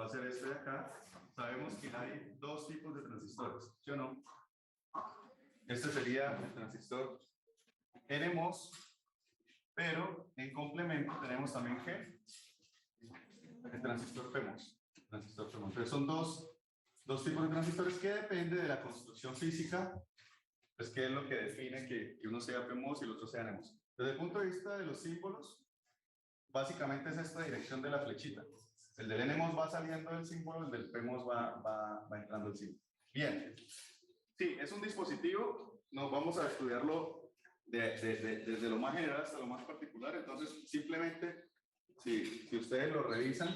va a ser este de acá, sabemos que hay dos tipos de transistores, ¿sí o no? Este sería el transistor NMOS, pero en complemento tenemos también G, el transistor PMOS. Entonces son dos tipos de transistores que depende de la construcción física, pues qué es lo que define que uno sea PMOS y el otro sea NMOS. Desde el punto de vista de los símbolos, básicamente es esta dirección de la flechita. El del NMOS va saliendo del símbolo, el del PMOS va entrando el símbolo. Bien. Sí, es un dispositivo, nos vamos a estudiarlo desde lo más general hasta lo más particular, entonces simplemente, si ustedes lo revisan,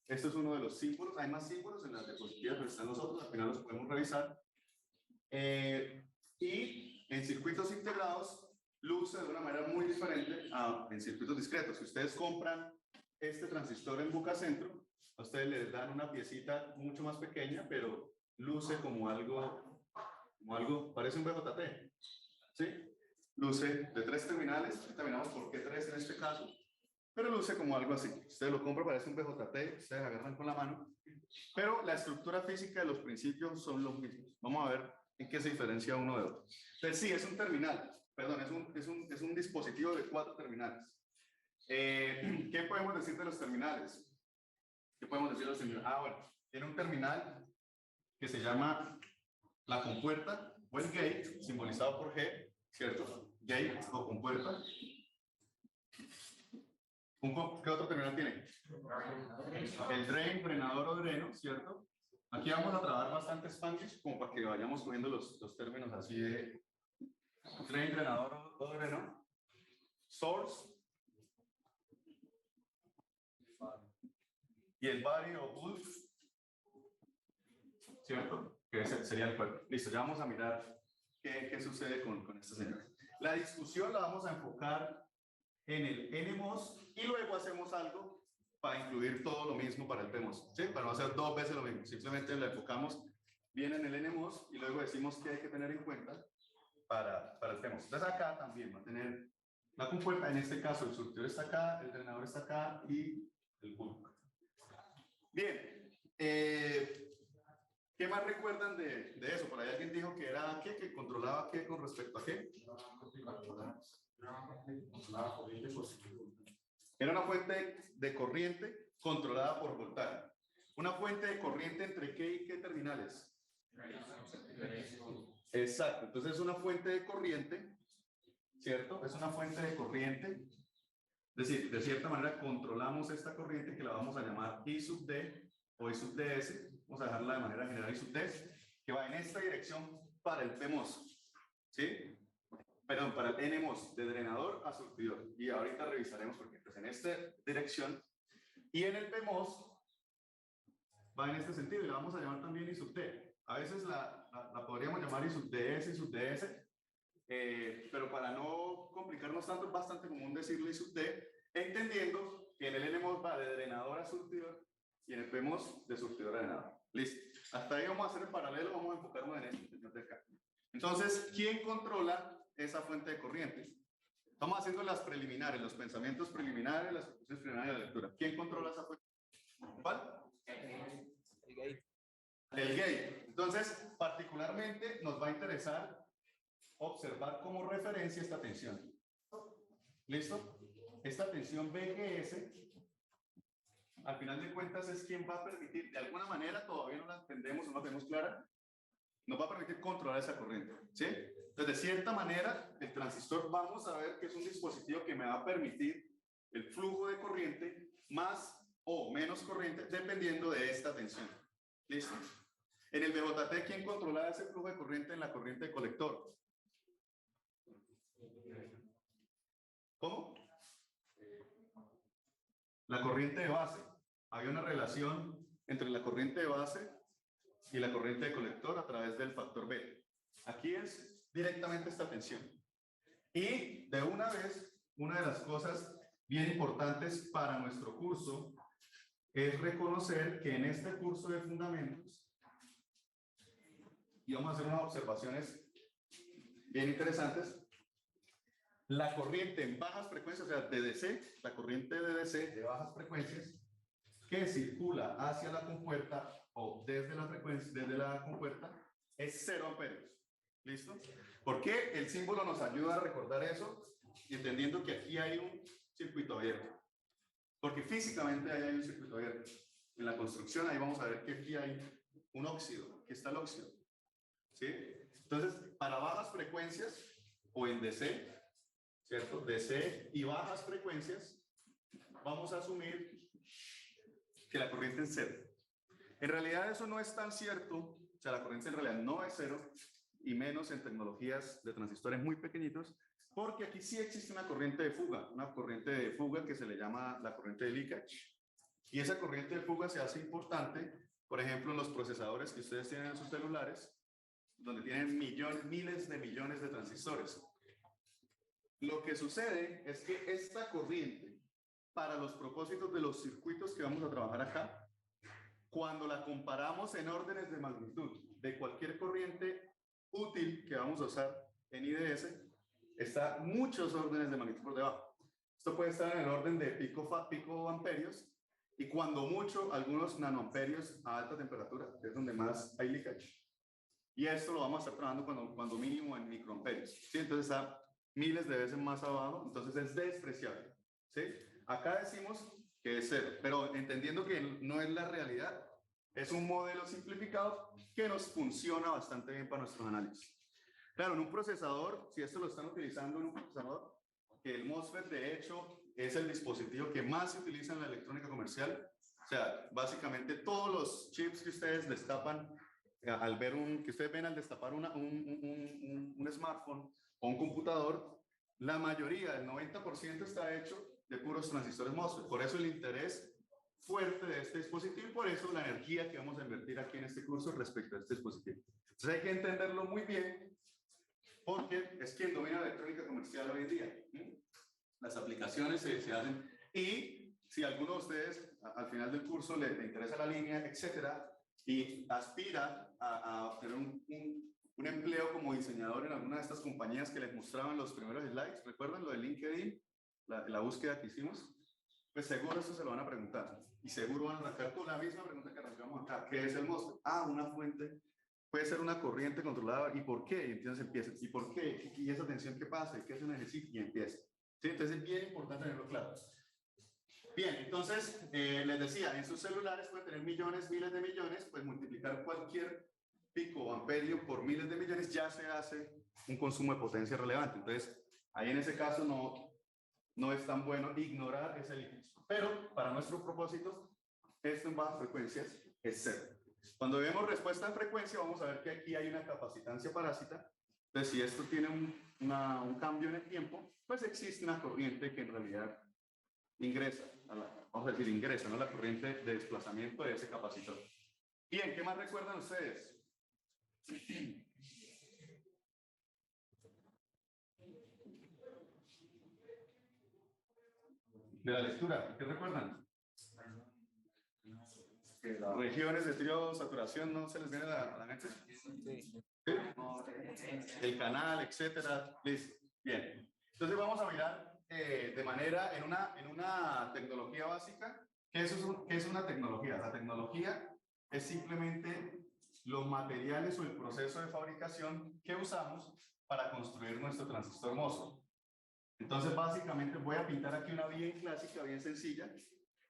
esto es uno de los símbolos, hay más símbolos en las diapositivas que están los otros, al final los podemos revisar. Y en circuitos integrados luce de una manera muy diferente a en circuitos discretos. Si ustedes compran este transistor en Bucacentro, a ustedes les dan una piecita mucho más pequeña, pero luce como algo parece un BJT, ¿sí? Luce de 3 terminales, terminamos por qué 3 en este caso, pero luce como algo así. Ustedes lo compran, parece un BJT, ustedes agarran con la mano, pero la estructura física de los principios son los mismos. Vamos a ver en qué se diferencia uno de otro. Entonces sí, es un terminal, perdón, es un dispositivo de 4 terminales. ¿Qué podemos decir de los terminales? ¿Qué podemos decir de los terminales? Ah, bueno, tiene un terminal que se llama la compuerta o el gate, simbolizado por G, ¿cierto? Gate o compuerta. ¿Qué otro terminal tiene? El drain, drenador o dreno, ¿cierto? Aquí vamos a trabajar bastante Spanglish, como para que vayamos cogiendo los términos así de drain, drenador o dreno. Source. Y el body o bulb, ¿cierto? Que ese sería el cuerpo. Listo, ya vamos a mirar qué sucede con esta señal. La discusión la vamos a enfocar en el NMOS y luego hacemos algo para incluir todo lo mismo para el PMOS, ¿sí? Para no hacer 2 veces lo mismo, simplemente la enfocamos bien en el NMOS y luego decimos qué hay que tener en cuenta para el PMOS. Entonces acá también va a tener la compuerta, en este caso el surtidor está acá, el drenador está acá y el bulb. Bien, ¿qué más recuerdan de eso? Por ahí alguien dijo que era ¿qué? ¿Que controlaba qué con respecto a qué? Era una fuente de corriente controlada por voltaje. Una fuente de corriente entre qué y qué terminales. Exacto, entonces es una fuente de corriente, ¿cierto? Es una fuente de corriente. Es decir, de cierta manera controlamos esta corriente que la vamos a llamar I sub D o I sub DS. Vamos a dejarla de manera general I sub D, que va en esta dirección para el PMOS, ¿sí? Perdón, para el NMOS, de drenador a surtidor. Y ahorita revisaremos porque pues en esta dirección y en el PMOS va en este sentido y la vamos a llamar también I sub D. A veces la podríamos llamar I sub DS, I sub DS, pero para no complicarnos tanto es bastante común decirle I sub D, entendiendo que en el NMOS va de drenador a surtidor y en el PMOS de surtidor a drenador. Listo. Hasta ahí vamos a hacer el paralelo, vamos a enfocarnos en esto de acá. Entonces, ¿quién controla esa fuente de corriente? Estamos haciendo las preliminares, los pensamientos preliminares, las conclusiones preliminares de la lectura. ¿Quién controla esa fuente? ¿Cuál? El gate. El gate. Entonces, particularmente nos va a interesar observar como referencia esta tensión. ¿Listo? Esta tensión BGS, al final de cuentas, es quien va a permitir, de alguna manera, todavía no la entendemos, no la tenemos clara, nos va a permitir controlar esa corriente, ¿sí? Entonces, de cierta manera, el transistor, vamos a ver que es un dispositivo que me va a permitir el flujo de corriente más o menos corriente, dependiendo de esta tensión. ¿Listo? En el BJT, ¿quién controla ese flujo de corriente en la corriente de colector? ¿Cómo? La corriente de base. Había una relación entre la corriente de base y la corriente de colector a través del factor B. Aquí es directamente esta tensión. Y de una vez, una de las cosas bien importantes para nuestro curso es reconocer que en este curso de fundamentos, y vamos a hacer unas observaciones bien interesantes, la corriente en bajas frecuencias, o sea, de DC, la corriente de DC de bajas frecuencias, que circula hacia la compuerta o desde la frecuencia, desde la compuerta, es 0 amperios. ¿Listo? ¿Por qué el símbolo nos ayuda a recordar eso? Entendiendo que aquí hay un circuito abierto. Porque físicamente ahí hay un circuito abierto. En la construcción ahí vamos a ver que aquí hay un óxido, aquí está el óxido. ¿Sí? Entonces, para bajas frecuencias o en DC, ¿cierto? DC y bajas frecuencias, vamos a asumir que la corriente es 0. En realidad eso no es tan cierto, o sea, la corriente en realidad no es 0, y menos en tecnologías de transistores muy pequeñitos, porque aquí sí existe una corriente de fuga que se le llama la corriente de leakage. Y esa corriente de fuga se hace importante, por ejemplo, en los procesadores que ustedes tienen en sus celulares, donde tienen miles de millones de transistores. Lo que sucede es que esta corriente, para los propósitos de los circuitos que vamos a trabajar acá, cuando la comparamos en órdenes de magnitud de cualquier corriente útil que vamos a usar en IDS, está muchos órdenes de magnitud por debajo. Esto puede estar en el orden de pico amperios y cuando mucho algunos nanoamperios a alta temperatura, que es donde más hay leakage. Y esto lo vamos a estar trabajando cuando mínimo en microamperios. ¿Sí? Entonces está miles de veces más abajo, entonces es despreciable. ¿Sí? Acá decimos que es 0, pero entendiendo que no es la realidad, es un modelo simplificado que nos funciona bastante bien para nuestros análisis. Claro, en un procesador, si esto lo están utilizando en un procesador, que el MOSFET de hecho es el dispositivo que más se utiliza en la electrónica comercial, o sea, básicamente todos los chips que ustedes destapan al ver que ustedes ven al destapar un smartphone o un computador, la mayoría, el 90% está hecho de puros transistores MOSFET. Por eso el interés fuerte de este dispositivo y por eso la energía que vamos a invertir aquí en este curso respecto a este dispositivo. Entonces hay que entenderlo muy bien porque es quien domina la electrónica comercial hoy en día. Las aplicaciones se hacen y si alguno de ustedes al final del curso le interesa la línea, etcétera, y aspira a tener un empleo como diseñador en alguna de estas compañías que les mostraban los primeros slides, ¿recuerdan lo de LinkedIn? La búsqueda que hicimos. Pues seguro eso se lo van a preguntar. Y seguro van a arrancar con la misma pregunta que arrancamos acá. ¿Qué es el MOSFET? Una fuente. Puede ser una corriente controlada. ¿Y por qué? Y entonces empieza. ¿Y por qué? ¿Y esa tensión qué pasa? ¿Y qué se necesita? Y empieza. ¿Sí? Entonces es bien importante tenerlo claro. Bien, entonces les decía, en sus celulares pueden tener millones, miles de millones, pues multiplicar cualquier pico o amperio por miles de millones ya se hace un consumo de potencia relevante. Entonces, ahí en ese caso no es tan bueno ignorar ese límite. Pero para nuestros propósitos, esto en bajas frecuencias es 0. Cuando vemos respuesta en frecuencia, vamos a ver que aquí hay una capacitancia parásita. Entonces, si esto tiene un cambio en el tiempo, pues existe una corriente que en realidad ingresa, vamos a decir ingresa, ¿no? La corriente de desplazamiento de ese capacitor. Bien, ¿qué más recuerdan ustedes? De la lectura, ¿qué recuerdan? Regiones de trío saturación, ¿no se les viene a la mente? Sí. El canal, etcétera. Listo. Bien. Entonces vamos a mirar de manera, en una tecnología básica, ¿qué es una tecnología? La tecnología es simplemente los materiales o el proceso de fabricación que usamos para construir nuestro transistor MOSFET. Entonces básicamente voy a pintar aquí una bien clásica, bien sencilla,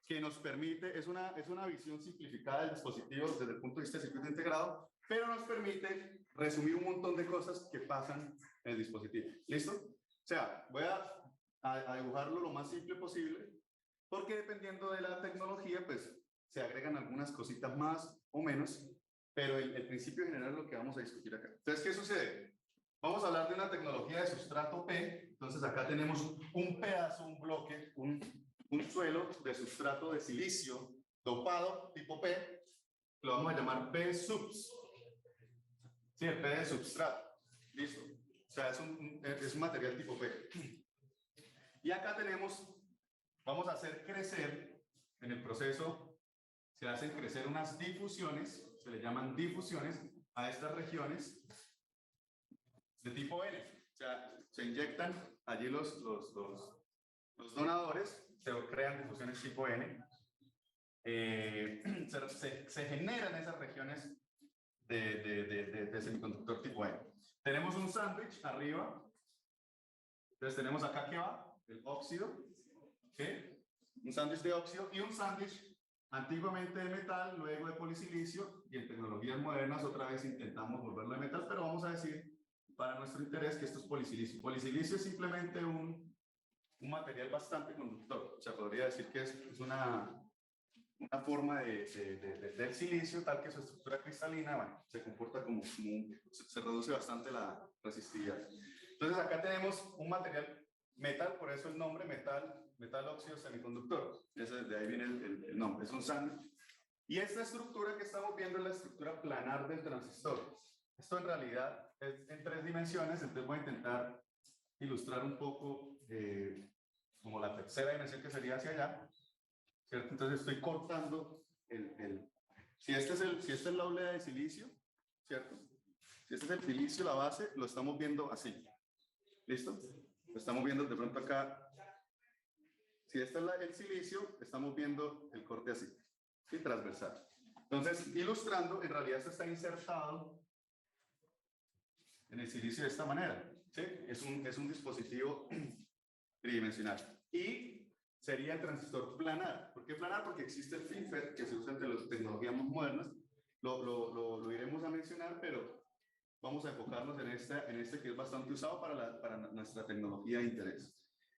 que nos permite, es una visión simplificada del dispositivo desde el punto de vista del circuito integrado, pero nos permite resumir un montón de cosas que pasan en el dispositivo. ¿Listo? O sea, voy a dibujarlo lo más simple posible, porque dependiendo de la tecnología, pues se agregan algunas cositas más o menos, pero el principio general es lo que vamos a discutir acá. Entonces, ¿qué sucede? Vamos a hablar de una tecnología de sustrato P, entonces acá tenemos un pedazo, un bloque, un suelo de sustrato de silicio dopado tipo P, lo vamos a llamar P subs. Sí, el P de substrato. Listo. O sea, es un material tipo P. Y acá tenemos, vamos a hacer crecer, en el proceso se hacen crecer unas difusiones, se le llaman difusiones a estas regiones de tipo N. O sea, se inyectan allí los donadores, se crean difusiones tipo N. se generan esas regiones de semiconductor tipo N. Tenemos un sándwich arriba. Entonces tenemos acá que va el óxido, ¿sí? Un sándwich de óxido y un sándwich antiguamente de metal, luego de polisilicio, y en tecnologías modernas otra vez intentamos volverlo de metal, pero vamos a decir para nuestro interés que esto es polisilicio. Polisilicio es simplemente un material bastante conductor, o sea, podría decir que es una forma del silicio tal que su estructura cristalina, bueno, se comporta como se reduce bastante la resistividad. Entonces acá tenemos un material metal, por eso el nombre metal óxido semiconductor. De ahí viene el nombre, es un sándwich. Y esta estructura que estamos viendo es la estructura planar del transistor. Esto en realidad es en 3 dimensiones, entonces voy a intentar ilustrar un poco como la tercera dimensión que sería hacia allá, ¿cierto? Entonces estoy cortando si esta es la oblea de silicio, ¿cierto? Si este es el silicio, la base, lo estamos viendo así. ¿Listo? Lo estamos viendo de pronto acá. Si este es el silicio, estamos viendo el corte así, ¿sí? Transversal. Entonces, ilustrando, en realidad esto está insertado en el silicio de esta manera, ¿sí? Es un dispositivo tridimensional. Y sería el transistor planar. ¿Por qué planar? Porque existe el FinFET, que se usa entre las tecnologías más modernas. Lo iremos a mencionar, pero vamos a enfocarnos en este que es bastante usado para nuestra tecnología de interés.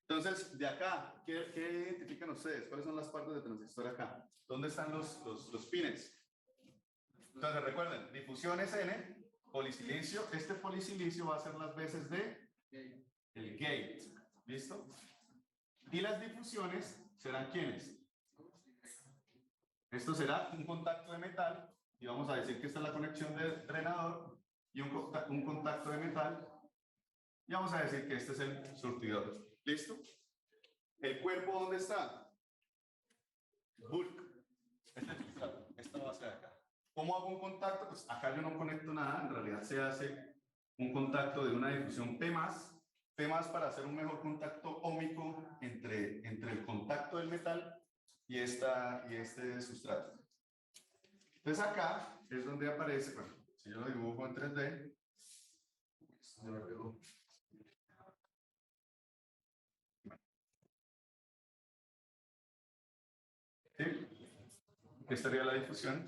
Entonces, de acá, ¿qué identifican ustedes? ¿Cuáles son las partes de transistor acá? ¿Dónde están los pines? Entonces, recuerden, difusión es N, polisilicio. Este polisilicio va a ser las veces de el gate. ¿Listo? Y las difusiones serán ¿quiénes? Esto será un contacto de metal, y vamos a decir que esta es la conexión del drenador, y un contacto de metal, y vamos a decir que este es el surtidor. ¿Listo? ¿El cuerpo dónde está? Bulk. Este es el sustrato, esta base de acá. ¿Cómo hago un contacto? Pues acá yo no conecto nada, en realidad se hace un contacto de una difusión P+, para hacer un mejor contacto ómico entre el contacto del metal y este sustrato. Entonces acá es donde aparece, bueno, si yo lo dibujo en 3D, yo lo veo. ¿Sí? Aquí estaría la difusión.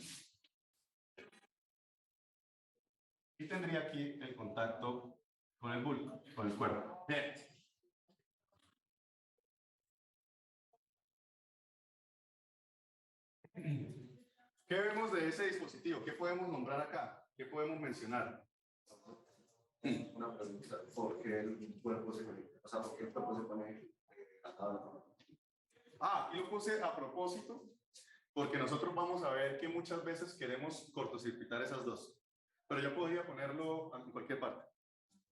Y tendría aquí el contacto con el bulk, con el cuerpo. Bien. ¿Qué vemos de ese dispositivo? ¿Qué podemos nombrar acá? ¿Qué podemos mencionar? Una pregunta, ¿por qué el cuerpo se conecta? O sea, ¿por qué el cuerpo se pone atado? Aquí lo puse a propósito, porque nosotros vamos a ver que muchas veces queremos cortocircuitar esas dos. Pero yo podría ponerlo en cualquier parte.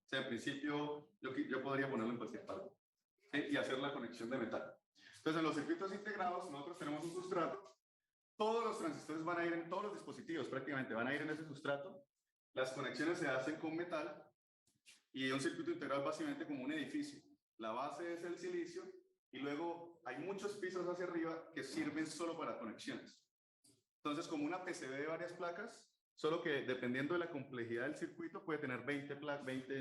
O sea, en principio, yo podría ponerlo en cualquier parte, ¿sí? Y hacer la conexión de metal. Entonces, en los circuitos integrados, nosotros tenemos un sustrato. Todos los transistores van a ir en todos los dispositivos, prácticamente van a ir en ese sustrato. Las conexiones se hacen con metal y un circuito integral básicamente como un edificio. La base es el silicio y luego hay muchos pisos hacia arriba que sirven solo para conexiones. Entonces, como una PCB de varias placas, solo que dependiendo de la complejidad del circuito puede tener 20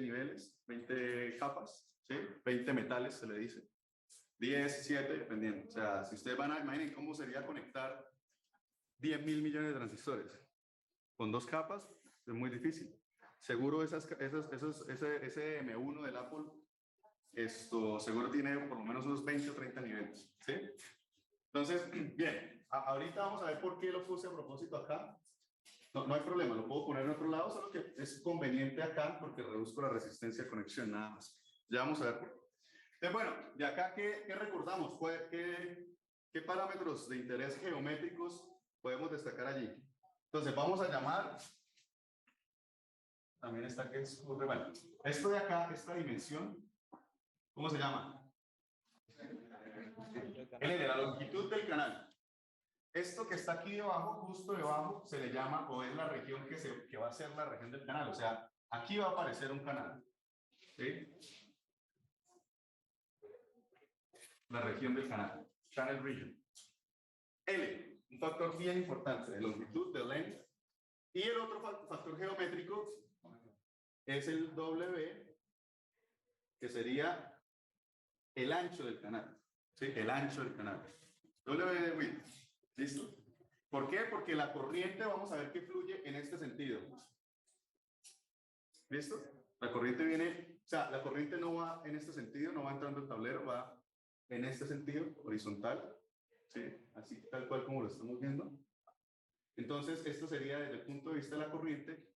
niveles, 20 capas, ¿sí? 20 metales se le dice. 10, 7, dependiendo. O sea, si ustedes van a imaginar cómo sería conectar 10.000 millones de transistores con 2 capas, es muy difícil. Seguro ese M1 del Apple, seguro tiene por lo menos unos 20 o 30 niveles, ¿sí? Entonces, bien, ahorita vamos a ver por qué lo puse a propósito acá. No hay problema, lo puedo poner en otro lado, solo que es conveniente acá porque reduzco la resistencia de conexión, nada más. Ya vamos a ver por qué. Entonces, bueno, de acá, ¿qué recordamos? ¿Qué parámetros de interés geométricos podemos destacar allí? Entonces, vamos a llamar, también está que es, bueno, esto de acá, esta dimensión, ¿cómo se llama? L de la longitud del canal. Esto que está aquí debajo, justo debajo, se le llama, o es la región que va a ser la región del canal. O sea, aquí va a aparecer un canal. ¿Sí? La región del canal. Channel region. L. Un factor bien importante de longitud, de length. Y el otro factor geométrico es el W, que sería el ancho del canal. ¿Sí? El ancho del canal. W de width. ¿Listo? ¿Por qué? Porque la corriente, vamos a ver que fluye en este sentido. ¿Listo? La corriente viene, o sea, la corriente no va en este sentido, no va entrando al tablero, va en este sentido, horizontal. ¿Sí? Así tal cual como lo estamos viendo. Entonces, esto sería desde el punto de vista de la corriente,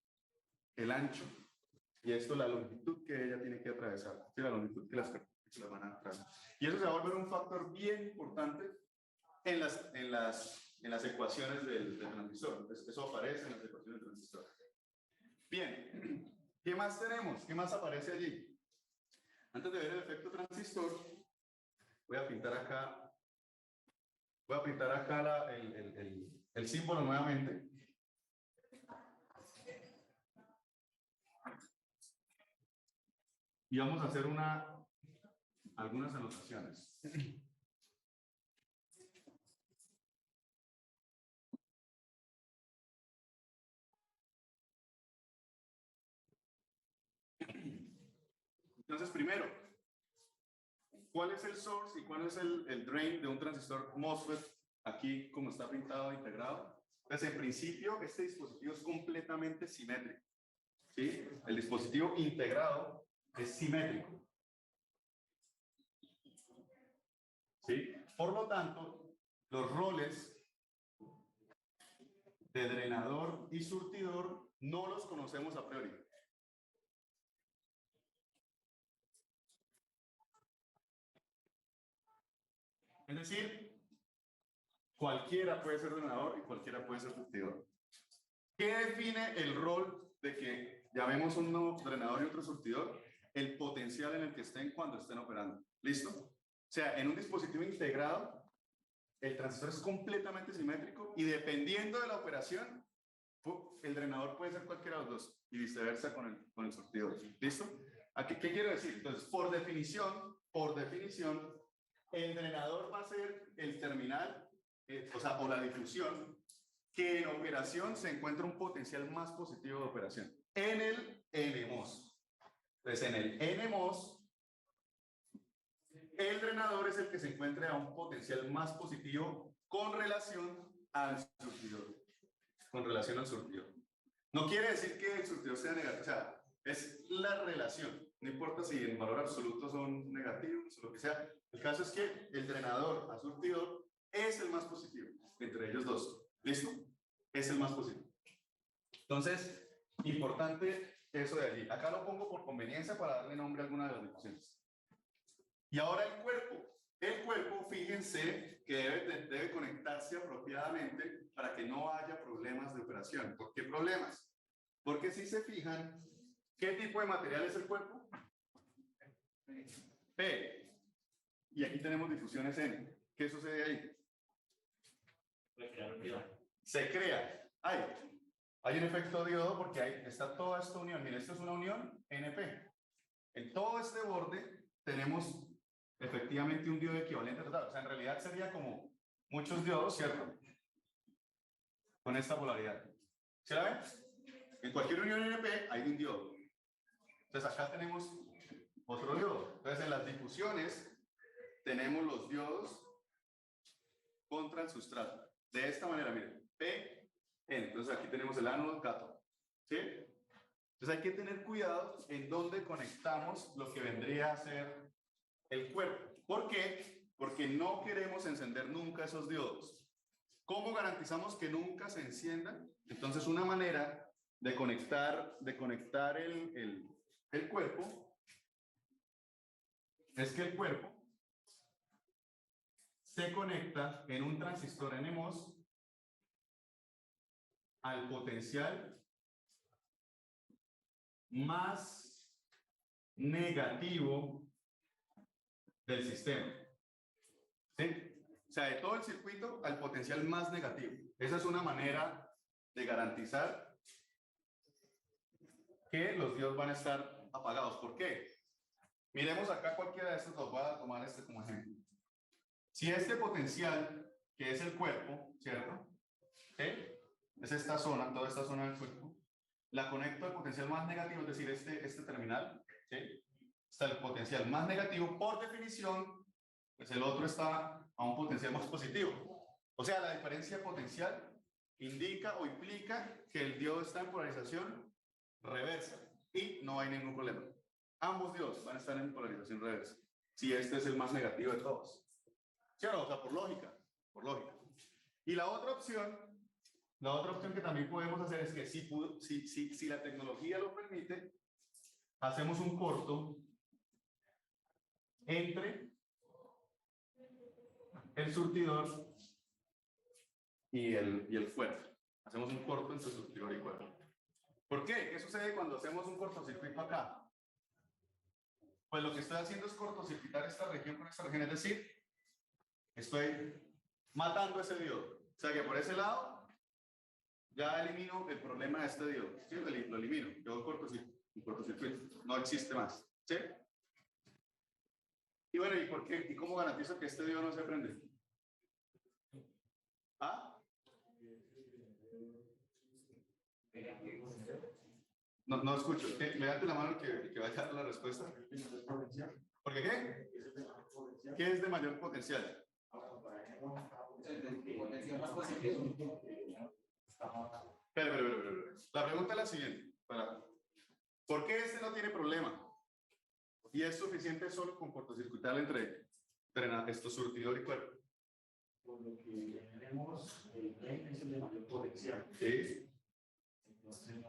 el ancho, y esto la longitud que ella tiene que atravesar, ¿sí? La longitud que las van a atravesar. Y eso se va a volver un factor bien importante en las ecuaciones del transistor. Entonces, eso aparece en las ecuaciones del transistor. Bien, ¿qué más tenemos? ¿Qué más aparece allí? Antes de ver el efecto transistor, voy a pintar acá el símbolo nuevamente. Y vamos a hacer algunas anotaciones. Entonces, primero, ¿cuál es el source y cuál es el drain de un transistor MOSFET? Aquí, como está pintado, integrado. Entonces, en principio, este dispositivo es completamente simétrico. ¿Sí? El dispositivo integrado es simétrico. ¿Sí? Por lo tanto, los roles de drenador y surtidor no los conocemos a priori. Es decir, cualquiera puede ser drenador y cualquiera puede ser surtidor. ¿Qué define el rol de que llamemos uno drenador y otro surtidor? El potencial en el que estén cuando estén operando. ¿Listo? O sea, en un dispositivo integrado, el transistor es completamente simétrico y dependiendo de la operación, el drenador puede ser cualquiera de los dos y viceversa con el surtidor. ¿Listo? ¿Qué quiero decir? Entonces, por definición, el drenador va a ser el terminal, o la difusión, que en operación se encuentra un potencial más positivo de operación. En el NMOS. Entonces, en el NMOS, el drenador es el que se encuentra a un potencial más positivo con relación al surtidor. Con relación al surtidor. No quiere decir que el surtidor sea negativo, o sea, es la relación. No importa si en valor absoluto son negativos o lo que sea. El caso es que el drenador a surtidor es el más positivo entre ellos dos. ¿Listo? Es el más positivo. Entonces, importante eso de allí. Acá lo pongo por conveniencia para darle nombre a alguna de las difusiones. Y ahora el cuerpo. El cuerpo, fíjense que debe conectarse apropiadamente para que no haya problemas de operación. ¿Por qué problemas? Porque si se fijan, ¿qué tipo de material es el cuerpo? P. Y aquí tenemos difusiones N. ¿Qué sucede ahí? Se crea. Hay un efecto diodo porque ahí está toda esta unión. Miren, esto es una unión NP. En todo este borde tenemos efectivamente un diodo equivalente total. O sea, en realidad sería como muchos diodos, ¿cierto? Con esta polaridad. ¿Se la ven? En cualquier unión NP hay un diodo. Entonces acá tenemos otro diodo. Entonces en las difusiones tenemos los diodos contra el sustrato. De esta manera, miren. P, N. Entonces aquí tenemos el ánodo, cátodo. ¿Sí? Entonces hay que tener cuidado en dónde conectamos lo que vendría a ser el cuerpo. ¿Por qué? Porque no queremos encender nunca esos diodos. ¿Cómo garantizamos que nunca se enciendan? Entonces una manera de conectar el cuerpo es que el cuerpo se conecta en un transistor NMOS al potencial más negativo del sistema. ¿Sí? O sea, de todo el circuito al potencial más negativo. Esa es una manera de garantizar que los diodos van a estar apagados. ¿Por qué? Miremos acá cualquiera de estos, los voy a tomar este como ejemplo. Si este potencial que es el cuerpo, ¿cierto? ¿Sí? Es esta zona, toda esta zona del cuerpo. La conecto al potencial más negativo, es decir, este terminal, ¿sí? Está el potencial más negativo, por definición, pues el otro está a un potencial más positivo. O sea, la diferencia potencial indica o implica que el diodo está en polarización reversa y no hay ningún problema. Ambos diodos van a estar en polarización reversa, si este es el más negativo de todos. ¿Sí o no? O sea, por lógica, por lógica. Y la otra opción que también podemos hacer es que si la tecnología lo permite, hacemos un corto entre el surtidor y el fuerte. Hacemos un corto entre surtidor y fuerte. ¿Por qué? ¿Qué sucede cuando hacemos un cortocircuito acá? Pues lo que estoy haciendo es cortocircuitar esta región con esta región, es decir, estoy matando ese diodo. O sea que por ese lado ya elimino el problema de este diodo. ¿Sí? Lo elimino. Yo un cortocircuito. No existe más. ¿Sí? Y bueno, ¿y por qué? ¿Y cómo garantizo que este diodo no se prende? ¿Ah? No escucho. Levante la mano que vaya a dar la respuesta. ¿Por qué qué? ¿Qué es de mayor potencial? Pero. La pregunta es la siguiente. ¿Por qué este no tiene problema? Y es suficiente solo con cortocircuitar entre estos surtidor y cuerpo. Por lo que tenemos, el tren es el de mayor potencial. Sí. Entonces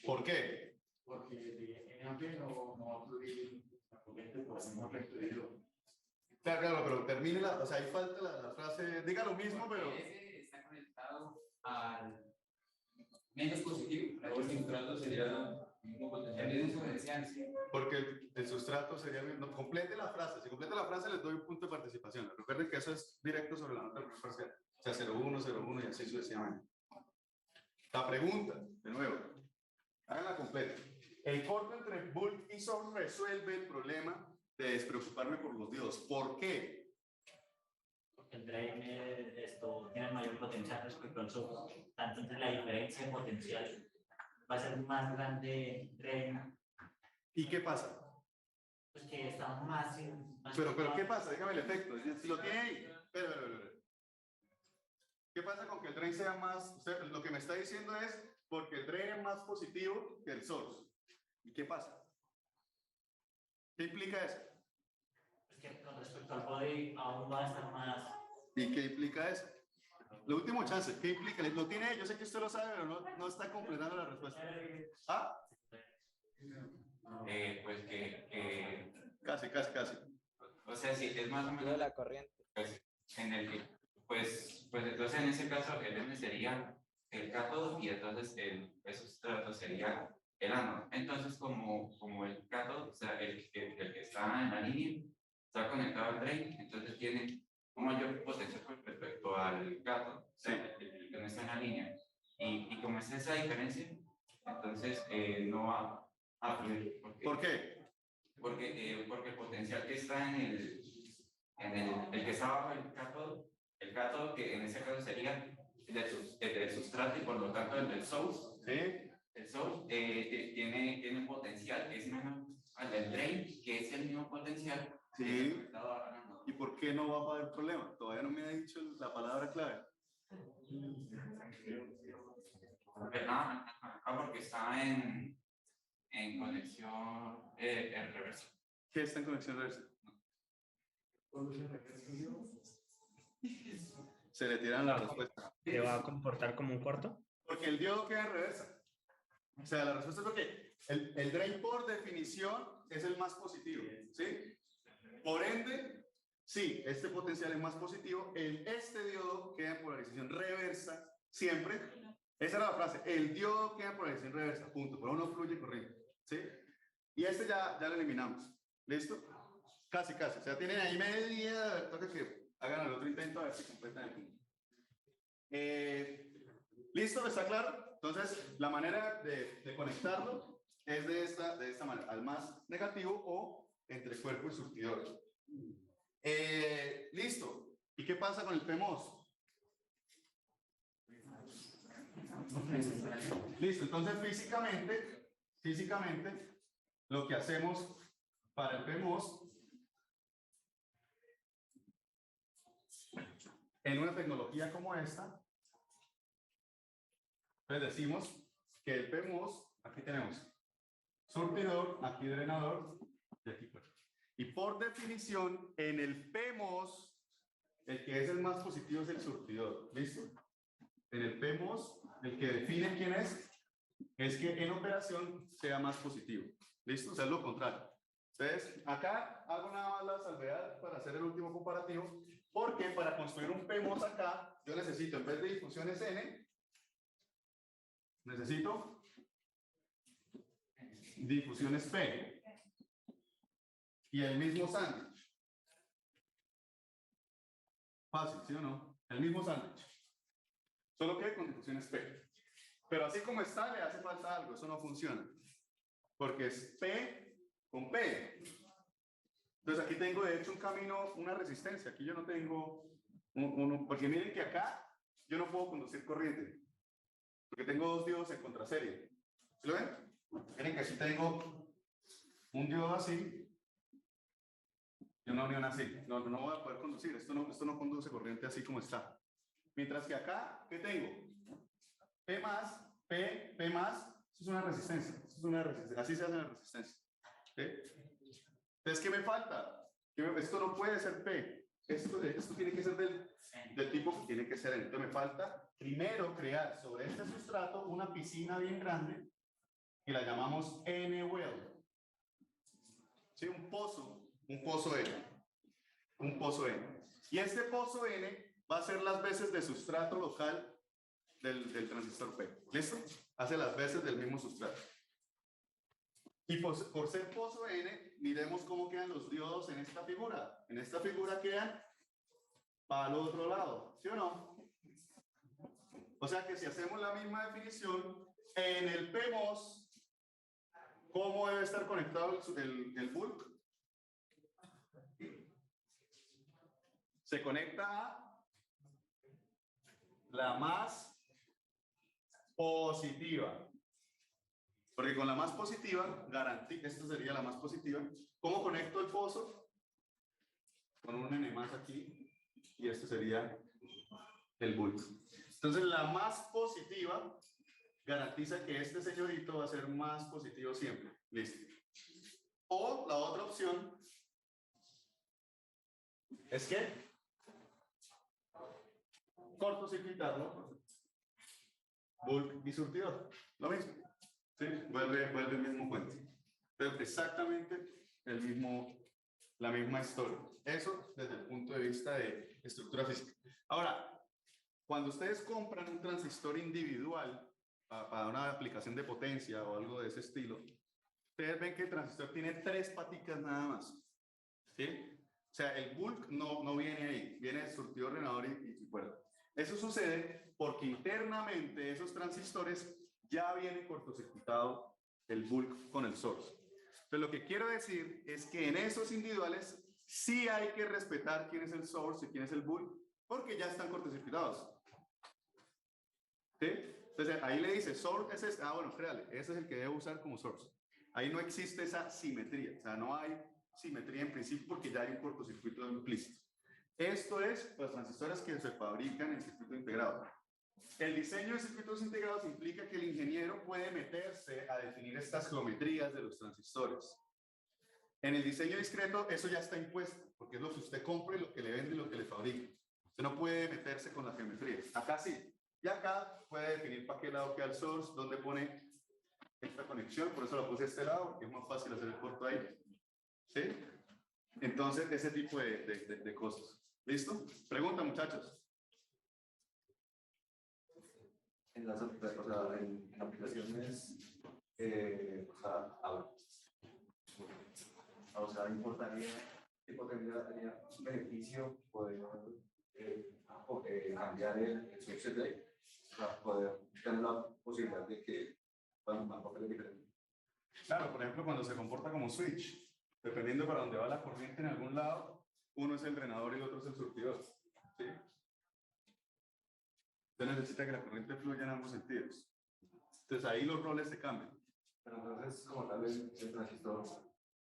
¿Por qué? Porque en amplio no va a fluir la corriente por el mismo recto de hilo. Claro, pero termine o sea, ahí falta la frase, diga lo mismo, pero... Ese está conectado al menos positivo, el sustrato sería el mismo potencial, es exponencial, sí. Porque el sustrato sería... No, complete la frase, si complete la frase les doy un punto de participación. Recuerden que eso es directo sobre la nota del primer parcial. O sea, 0,1, 0,1 y así sucesivamente. La pregunta, de nuevo, háganla completa. El corto entre bulk y source resuelve el problema de despreocuparme por los diodos. ¿Por qué? Porque el drain tiene mayor potencial respecto al source. Entonces la diferencia de potencial va a ser más grande drain. ¿Y qué pasa? Pues que está más... Pero ¿qué pasa? Dígame el efecto. Si lo tiene ahí. Pero. ¿Qué pasa con que el drain sea más? Usted, lo que me está diciendo es porque el drain es más positivo que el source. ¿Y qué pasa? ¿Qué implica eso? Es que con respecto al body aún va a estar más... ¿Y qué implica eso? Lo último chance, ¿qué implica? Lo tiene, yo sé que usted lo sabe, pero no está completando la respuesta. ¿Ah? Pues que Casi. o sea, sí, es más o menos de la corriente. pues, en el que, pues entonces en ese caso el N sería el cátodo y entonces el sustrato sería el ánodo. Entonces como el cátodo, o sea, el que está en la línea, está conectado al drain, entonces tiene un mayor potencial con respecto al cátodo, o sea, el que no está en la línea. Y como es esa diferencia, entonces no va a fluir. ¿Por qué? Porque el potencial que está en el que está abajo el cátodo que en ese caso sería el del sustrato y por lo tanto el del source, ¿Sí? el source tiene un potencial que es menor al del drain, que es el mismo potencial. Sí. ¿Y por qué no va a haber problema? Todavía no me ha dicho la palabra clave. Porque está en conexión en reverso. ¿Qué está en conexión reversa? Se le tiran la respuesta. ¿Se va a comportar como un corto? Porque el diodo queda en reversa. O sea, la respuesta es porque el drain por definición es el más positivo, ¿sí? Por ende, sí, este potencial es más positivo. Este diodo queda en polarización reversa siempre. Esa era la frase. El diodo queda en polarización reversa, punto. Pero no fluye corriente, ¿sí? Y este ya lo eliminamos. ¿Listo? Casi. O sea, tienen ahí media. Toca que hagan el otro intento a ver si completan el punto. ¿Listo? ¿Está claro? Entonces, la manera de conectarlo es de esta manera, al más negativo o entre cuerpo y surtidor. Listo. ¿Y qué pasa con el PMOS? Listo, entonces físicamente, lo que hacemos para el PMOS en una tecnología como esta, entonces decimos que el PMOS, aquí tenemos surtidor, aquí drenador y aquí puerta. Y por definición, en el PMOS, el que es el más positivo es el surtidor. ¿Listo? En el PMOS, el que define quién es que en operación sea más positivo. ¿Listo? O sea, es lo contrario. Entonces, acá hago nada más la salvedad para hacer el último comparativo, porque para construir un PMOS acá, yo necesito, en vez de difusiones N, necesito difusiones P y el mismo sándwich. Fácil, ¿sí o no? El mismo sándwich. Solo que con difusiones P. Pero así como está, le hace falta algo. Eso no funciona. Porque es P con P. Entonces aquí tengo de hecho un camino, una resistencia. Aquí yo no tengo porque miren que acá yo no puedo conducir corriente. Porque tengo dos diodos en contraserie. ¿Sí lo ven? Miren que aquí tengo un diodo así y una unión así. No voy a poder conducir. Esto no conduce corriente así como está. Mientras que acá, ¿qué tengo? P más, P más, eso es una resistencia. Eso es una resistencia. Así se hace la resistencia. ¿Sí? Entonces, ¿qué me falta? Esto no puede ser P. Esto tiene que ser del tipo que tiene que ser N. Entonces, me falta primero crear sobre este sustrato una piscina bien grande y la llamamos N-well. ¿Sí? Un pozo N. Un pozo N. Y este pozo N va a ser las veces de sustrato local del transistor P. ¿Listo? Hace las veces del mismo sustrato. Y por ser pozo N, miremos cómo quedan los diodos en esta figura. En esta figura quedan para el otro lado. ¿Sí o no? O sea que si hacemos la misma definición, en el PMOS, ¿cómo debe estar conectado el bulk? Se conecta a la más positiva. Porque con la más positiva, garantiza, esta sería la más positiva. ¿Cómo conecto el pozo? Con un N más aquí, y este sería el bulk. Entonces, la más positiva garantiza que este señorito va a ser más positivo siempre. Listo. O la otra opción es que cortocircuitarlo, bulk y surtidor. Lo mismo. ¿Sí? Vuelve el mismo cuento. Pero exactamente la misma historia. Eso desde el punto de vista de estructura física. Ahora, cuando ustedes compran un transistor individual para una aplicación de potencia o algo de ese estilo, ustedes ven que el transistor tiene 3 paticas nada más. ¿Sí? O sea, el bulk no viene ahí, viene el surtidor, drenador y puerta. Eso sucede porque internamente esos transistores ya viene cortocircuitado el bulk con el source. Entonces, lo que quiero decir es que en esos individuales sí hay que respetar quién es el source y quién es el bulk, porque ya están cortocircuitados. ¿Sí? Entonces, ahí le dice, source es este. Ah, bueno, créale, ese es el que debe usar como source. Ahí no existe esa simetría, o sea, no hay simetría en principio porque ya hay un cortocircuito implícito. Esto es los transistores que se fabrican en circuito integrado. El diseño de circuitos integrados implica que el ingeniero puede meterse a definir estas geometrías de los transistores. En el diseño discreto eso ya está impuesto, porque es lo que usted compra y lo que le vende y lo que le fabrica. Usted no puede meterse con las geometrías. Acá sí. Y acá puede definir para qué lado queda el source, dónde pone esta conexión, por eso la puse a este lado, porque es más fácil hacer el corto ahí. ¿Sí? Entonces, ese tipo de cosas. ¿Listo? Pregunta, muchachos. En las en aplicaciones, importaría, tipo, tendría un beneficio poder cambiar el source de para poder tener la posibilidad de que puedan tomar papeles diferentes. Claro, por ejemplo, cuando se comporta como switch, dependiendo para dónde va la corriente en algún lado, uno es el drenador y el otro es el surtidor. ¿Sí? Usted necesita que la corriente fluya en ambos sentidos. Entonces ahí los roles se cambian. Pero entonces, como tal, el transistor,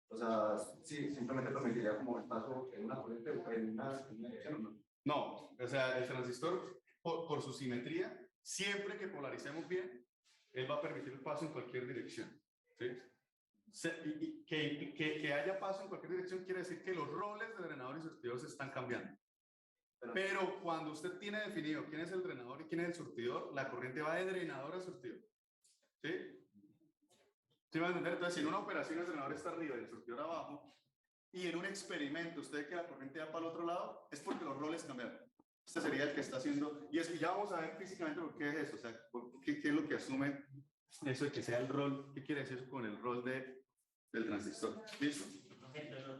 o sea, sí, simplemente permitiría como el paso en una corriente o en una dirección, ¿no? No, o sea, el transistor, por su simetría, siempre que polaricemos bien, él va a permitir el paso en cualquier dirección. ¿Sí? Que haya paso en cualquier dirección quiere decir que los roles de drenador y surtidor se están cambiando. Pero cuando usted tiene definido quién es el drenador y quién es el surtidor, la corriente va de drenador a surtidor. ¿Sí? ¿Sí me va a entender? Entonces, si en una operación el drenador está arriba y el surtidor abajo, y en un experimento usted ve que la corriente va para el otro lado, es porque los roles cambiaron. Este sería el que está haciendo, y ya vamos a ver físicamente por qué es eso, o sea, qué es lo que asume eso de que sea el rol, qué quiere decir eso con el rol del transistor. ¿Listo?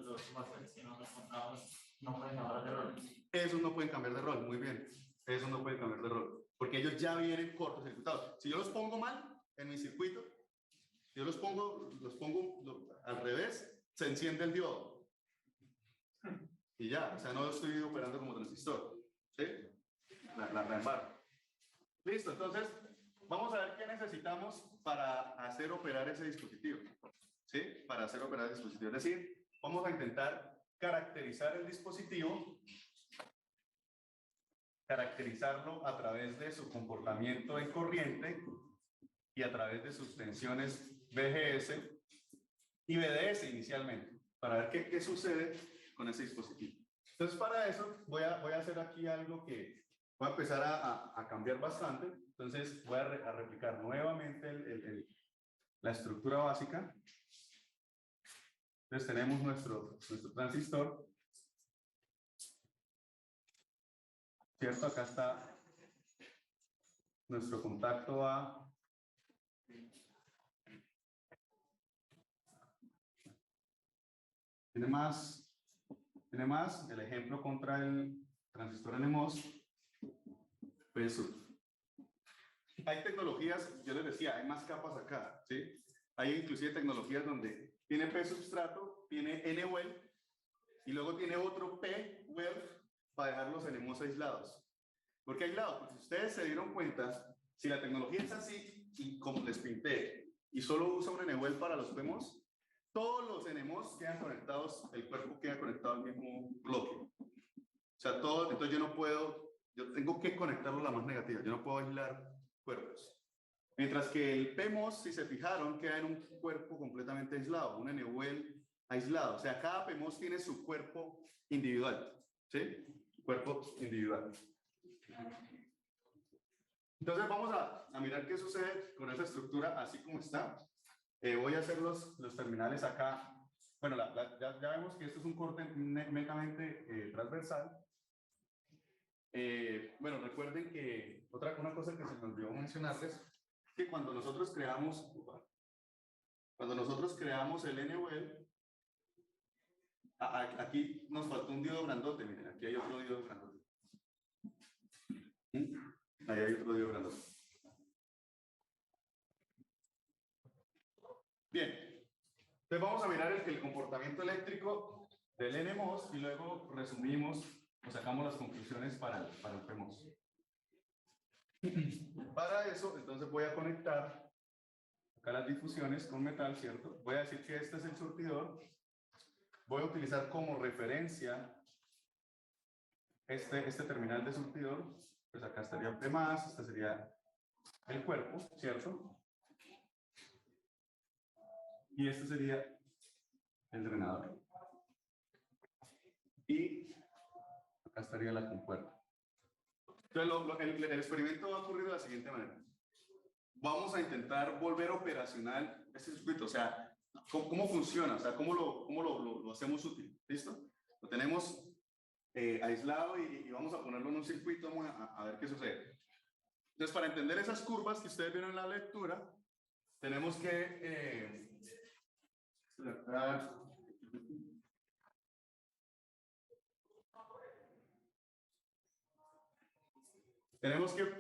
Los MOSFETs que no pueden hablar de rol. Esos no pueden cambiar de rol, muy bien. Esos no pueden cambiar de rol, porque ellos ya vienen cortocircuitados. Si yo los pongo mal en mi circuito, si yo los pongo al revés, se enciende el diodo. Y ya, o sea, no estoy operando como transistor. ¿Sí? La embargo. Listo, entonces, vamos a ver qué necesitamos para hacer operar ese dispositivo. ¿Sí? Para hacer operar el dispositivo. Es decir, vamos a intentar caracterizar el dispositivo, caracterizarlo a través de su comportamiento en corriente y a través de sus tensiones BGS y BDS inicialmente, para ver qué sucede con ese dispositivo. Entonces, para eso voy a hacer aquí algo que voy a empezar a cambiar bastante. Entonces, voy a replicar nuevamente la estructura básica. Entonces, tenemos nuestro transistor. ¿Cierto? Acá está nuestro contacto A. ¿Tiene más? ¿Tiene más? El ejemplo contra el transistor NMOS. Peso. Hay tecnologías, yo les decía, hay más capas acá, ¿sí? Hay inclusive tecnologías donde tiene P substrato, tiene N-well, y luego tiene otro P-well para dejar los NMOS aislados. ¿Por qué aislados? Porque si ustedes se dieron cuenta, si la tecnología es así, y como les pinté, y solo usa un N-well para los PMOS, todos los NMOS quedan conectados, el cuerpo queda conectado al mismo bloque. O sea, todo, entonces yo no puedo, yo tengo que conectarlo a la más negativa, yo no puedo aislar cuerpos. Mientras que el PMOS, si se fijaron, queda en un cuerpo completamente aislado, un N-well aislado. O sea, cada PMOS tiene su cuerpo individual, ¿sí? Cuerpo individual. Entonces vamos a mirar qué sucede con esa estructura así como está. Voy a hacer los terminales acá. Bueno, ya vemos que esto es un corte netamente transversal. Bueno, recuerden que una cosa que se me olvidó mencionarles es que cuando nosotros creamos el N-well, aquí nos faltó un diodo grandote. Miren, aquí hay otro diodo grandote. Ahí hay otro diodo grandote. Bien, entonces vamos a mirar el comportamiento eléctrico del NMOS y luego resumimos o sacamos las conclusiones para el PMOS. Para eso, entonces voy a conectar acá las difusiones con metal, ¿cierto? Voy a decir que este es el surtidor. Voy a utilizar como referencia este terminal de surtidor. Pues acá estaría P+, este sería el cuerpo, ¿cierto? Y este sería el drenador. Y acá estaría la compuerta. Entonces, el experimento va a ocurrir de la siguiente manera. Vamos a intentar volver operacional este circuito, o sea, ¿cómo funciona? O sea, ¿cómo lo hacemos útil? ¿Listo? Lo tenemos aislado y vamos a ponerlo en un circuito, vamos a ver qué sucede. Entonces, para entender esas curvas que ustedes vieron en la lectura, tenemos que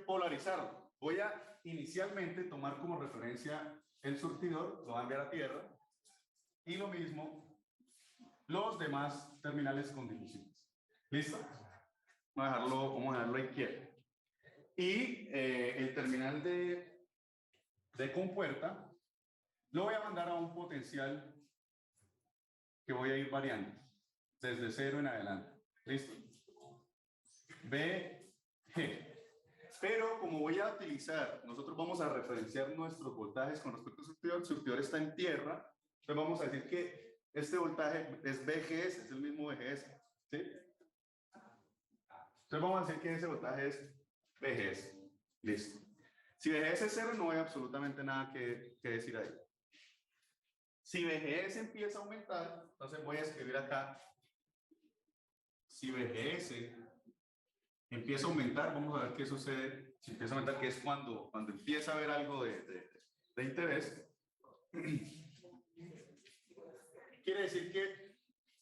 polarizarlo. Voy a inicialmente tomar como referencia el surtidor, lo voy a enviar a tierra, y lo mismo los demás terminales con difusiones. ¿Listo? Vamos a dejarlo ahí quieto. Y el terminal de compuerta lo voy a mandar a un potencial que voy a ir variando desde 0 en adelante. ¿Listo? BG. Pero como voy a utilizar, nosotros vamos a referenciar nuestros voltajes con respecto al surtidor. El surtidor está en tierra, entonces vamos a decir que este voltaje es BGS, es el mismo BGS. ¿Sí? Entonces vamos a decir que ese voltaje es BGS. Listo. Si BGS es 0, no hay absolutamente nada que decir ahí. Si BGS empieza a aumentar, entonces voy a escribir acá. Si BGS empieza a aumentar, vamos a ver qué sucede. Si empieza a aumentar, que es cuando empieza a haber algo de interés. Quiere decir que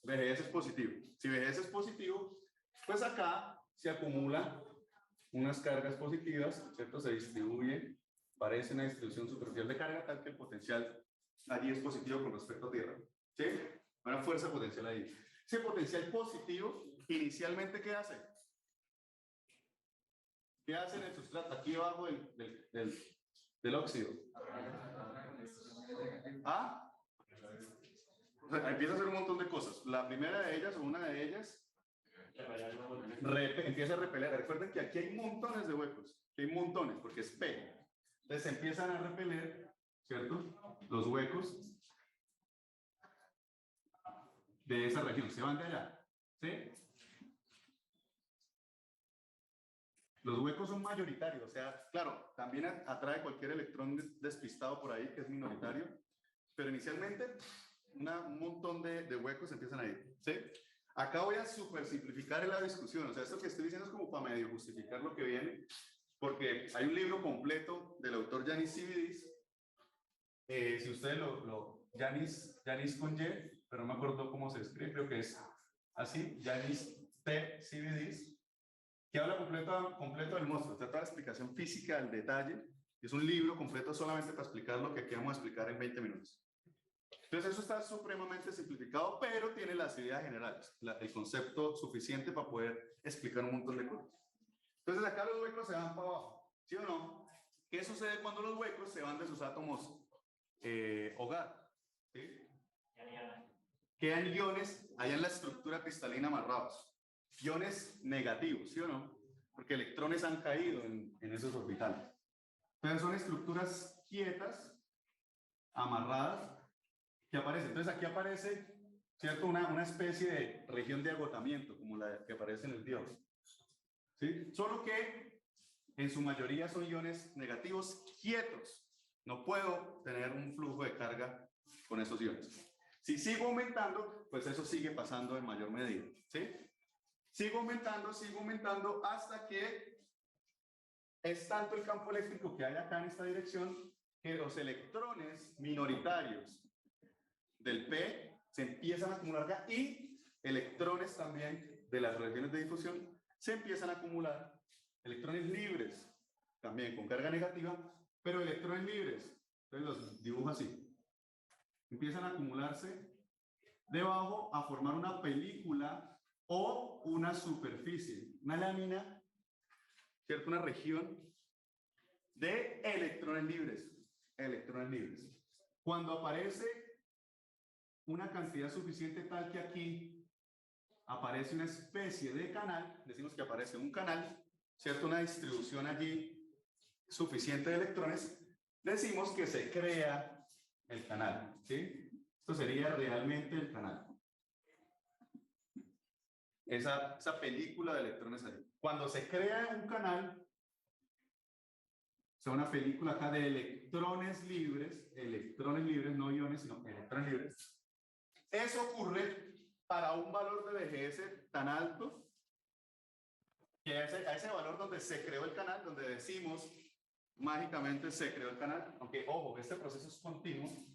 BGS es positivo. Si BGS es positivo, pues acá se acumulan unas cargas positivas, ¿cierto? Se distribuye, parece una distribución superficial de carga, tal que el potencial allí es positivo con respecto a tierra. ¿Sí? Una fuerza potencial ahí. Ese potencial positivo, inicialmente, ¿qué hace? ¿Qué hace en el sustrato? Aquí abajo del óxido. ¿Ah? O sea, empieza a hacer un montón de cosas. La primera de ellas, o una de ellas, empieza a repeler. Recuerden que aquí hay montones de huecos, que hay montones, porque es P. Entonces empiezan a repeler, ¿cierto? Los huecos de esa región, se van de allá, ¿sí? Los huecos son mayoritarios, o sea, claro, también atrae cualquier electrón despistado por ahí, que es minoritario, pero inicialmente un montón de huecos empiezan a ir, ¿sí? Acá voy a super simplificar la discusión, o sea, esto que estoy diciendo es como para medio justificar lo que viene, porque hay un libro completo del autor Yanis Tsividis, si ustedes Yanis con Y, pero no me acuerdo cómo se escribe, creo que es así, Yanis T. Tsividis, que habla completo del monstruo, trata la explicación física al detalle, es un libro completo solamente para explicar lo que aquí vamos a explicar en 20 minutos. Entonces eso está supremamente simplificado, pero tiene las ideas generales, el concepto suficiente para poder explicar un montón de cosas. Entonces acá los huecos se van para abajo, ¿sí o no? ¿Qué sucede cuando los huecos se van de sus átomos hogar? ¿Sí? Quedan iones allá en la estructura cristalina amarrados. Iones negativos, ¿sí o no? Porque electrones han caído en esos orbitales. Entonces son estructuras quietas, amarradas, que aparecen. Entonces aquí aparece, ¿cierto? Una especie de región de agotamiento, como la que aparece en el dios. ¿Sí? Solo que en su mayoría son iones negativos quietos. No puedo tener un flujo de carga con esos iones. Si sigo aumentando, pues eso sigue pasando en mayor medida. ¿Sí? Sigo aumentando hasta que es tanto el campo eléctrico que hay acá en esta dirección que los electrones minoritarios del P se empiezan a acumular acá y electrones también de las regiones de difusión se empiezan a acumular. Electrones libres también con carga negativa, pero electrones libres, entonces los dibujo así. Empiezan a acumularse debajo a formar una película o una superficie, una lámina, ¿cierto? Una región de electrones libres. Electrones libres. Cuando aparece una cantidad suficiente tal que aquí aparece una especie de canal, decimos que aparece un canal, ¿cierto? Una distribución allí suficiente de electrones, decimos que se crea el canal, ¿sí? Esto sería realmente el canal. Esa película de electrones ahí. Cuando se crea un canal, o sea, una película acá de electrones libres, no iones, sino electrones libres, eso ocurre para un valor de BGS tan alto que a ese valor donde se creó el canal, donde decimos mágicamente se creó el canal, aunque ojo, este proceso es continuo,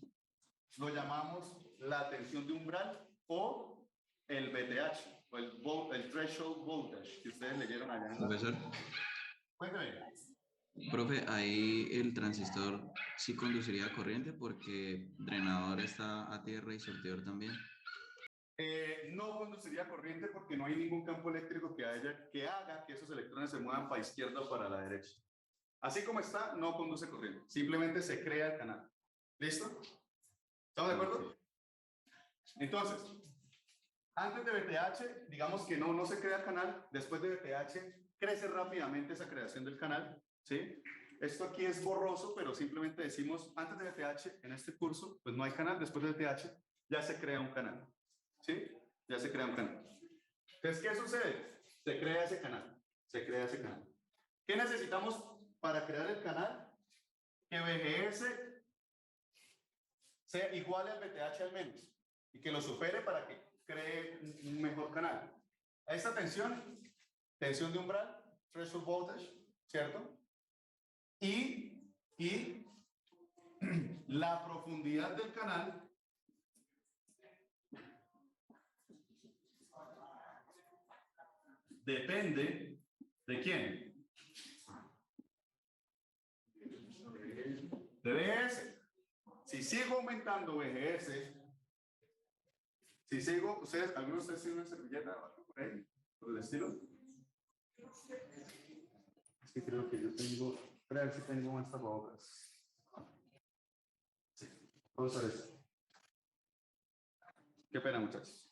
lo llamamos la tensión de umbral o el VTH, o el threshold voltage, que ustedes leyeron allá en la... Profesor, Cuéntame. profe, ahí el transistor sí conduciría corriente porque drenador está a tierra y surtidor también. No conduciría corriente porque no hay ningún campo eléctrico que haga que esos electrones se muevan para izquierda o para la derecha. Así como está, no conduce corriente. Simplemente se crea el canal. ¿Listo? ¿Estamos de acuerdo? Entonces, antes de BTH, digamos que no se crea el canal. Después de BTH, crece rápidamente esa creación del canal. ¿Sí? Esto aquí es borroso, pero simplemente decimos, antes de BTH, en este curso, pues no hay canal. Después de BTH, ya se crea un canal. ¿Sí? Ya se crea un canal. Entonces, ¿qué sucede? Se crea ese canal. Se crea ese canal. ¿Qué necesitamos para crear el canal? Que VGS sea igual al BTH al menos y que lo supere para que cree un mejor canal. A esta tensión de umbral, threshold voltage, ¿cierto? Y la profundidad del canal depende de quién. De VGS. Si sigo aumentando VGS, si sigo, ¿algunos de ustedes tienen una servilleta o algo por ahí? ¿Por el estilo? Es que creo que yo tengo, espera a ver si tengo más tapabocas. Sí, vamos a ver esto. Qué pena, muchachos.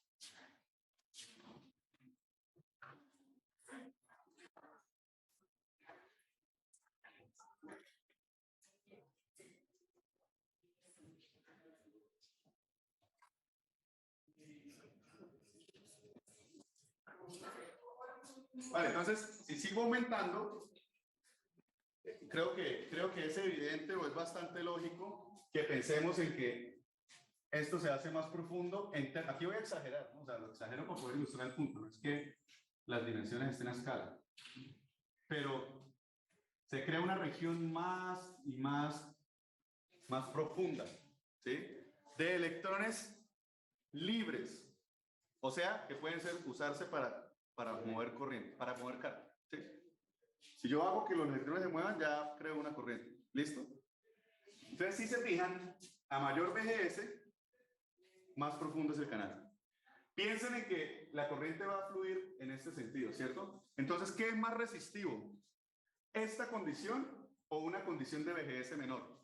Vale, entonces, si sigo aumentando, creo que es evidente o es bastante lógico que pensemos en que esto se hace más profundo. Aquí voy a exagerar, ¿no? O sea, lo exagero para poder ilustrar el punto. No es que las dimensiones estén a escala, pero se crea una región más y más profunda, ¿sí? De electrones libres, o sea, que pueden usarse para mover corriente, para mover carga, ¿sí? Si yo hago que los electrones se muevan, ya creo una corriente. ¿Listo? Entonces, si se fijan, a mayor VGS, más profundo es el canal. Piensen en que la corriente va a fluir en este sentido, ¿cierto? Entonces, ¿qué es más resistivo? ¿Esta condición o una condición de VGS menor?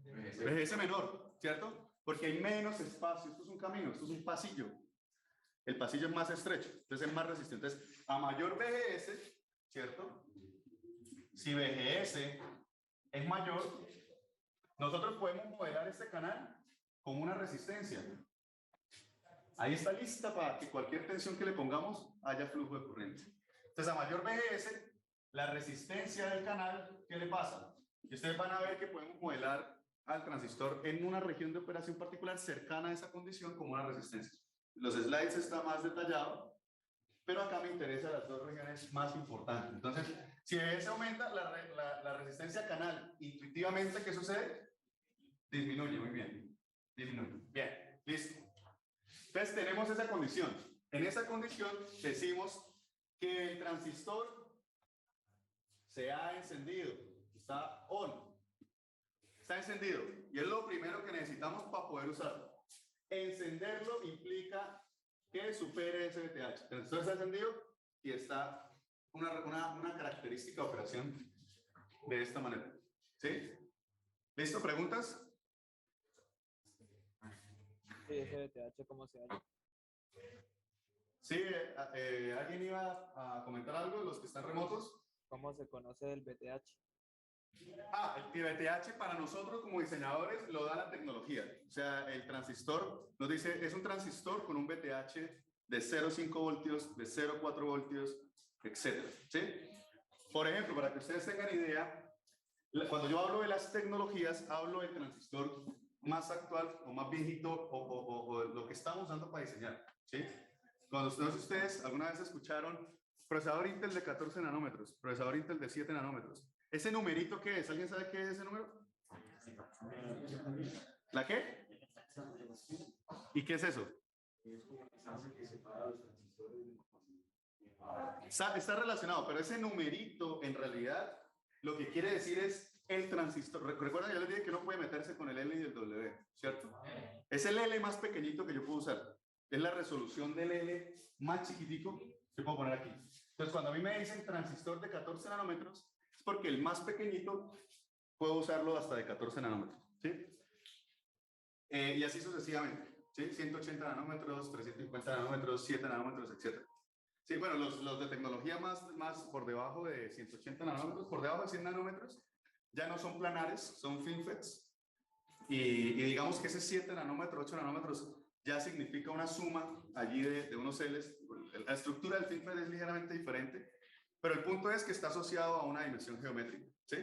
VGS menor, ¿cierto? Porque hay menos espacio. Esto es un camino, esto es un pasillo. El pasillo es más estrecho, entonces es más resistente. Entonces, a mayor VGS, ¿cierto? Si VGS es mayor, nosotros podemos modelar este canal con una resistencia. Ahí está lista para que cualquier tensión que le pongamos haya flujo de corriente. Entonces, a mayor VGS, la resistencia del canal, ¿qué le pasa? Y ustedes van a ver que podemos modelar al transistor en una región de operación particular cercana a esa condición como una resistencia. Los slides está más detallado, pero acá me interesan las dos regiones más importantes. Entonces, si VGS aumenta, la resistencia canal, intuitivamente, ¿qué sucede? Disminuye, muy bien. Disminuye. Bien, listo. Entonces tenemos esa condición. En esa condición decimos que el transistor se ha encendido, está on, está encendido. Y es lo primero que necesitamos para poder usarlo. Encenderlo implica que supere ese VTH. El transistor está encendido y está una característica de operación de esta manera. ¿Sí? ¿Listo? ¿Preguntas? Sí, ese VTH, ¿cómo se halla? Sí, ¿alguien iba a comentar algo? ¿Los que están remotos? ¿Cómo se conoce el VTH? El VTH para nosotros como diseñadores lo da la tecnología. O sea, el transistor nos dice, es un transistor con un VTH de 0,5 voltios, de 0,4 voltios, etc. ¿Sí? Por ejemplo, para que ustedes tengan idea, cuando yo hablo de las tecnologías, hablo del transistor más actual o más viejito o lo que estamos usando para diseñar. ¿Sí? Cuando ustedes alguna vez escucharon procesador Intel de 14 nanómetros, procesador Intel de 7 nanómetros. ¿Ese numerito qué es? ¿Alguien sabe qué es ese número? ¿La qué? ¿Y qué es eso? Está relacionado, pero ese numerito en realidad lo que quiere decir es el transistor. Recuerda que yo les dije que no puede meterse con el L y el W, ¿cierto? Es el L más pequeñito que yo puedo usar. Es la resolución del L más chiquitico que puedo poner aquí. Entonces, cuando a mí me dicen transistor de 14 nanómetros, es porque el más pequeñito puedo usarlo hasta de 14 nanómetros, ¿sí? Y así sucesivamente, ¿sí? 180 nanómetros, 350 nanómetros, 7 nanómetros, etc. Sí, bueno, los de tecnología más por debajo de 180 nanómetros, por debajo de 100 nanómetros, ya no son planares, son FinFETs. Y digamos que ese 7 nanómetros, 8 nanómetros, ya significa una suma allí de unos L's. La estructura del FinFET es ligeramente diferente, pero el punto es que está asociado a una dimensión geométrica, ¿sí?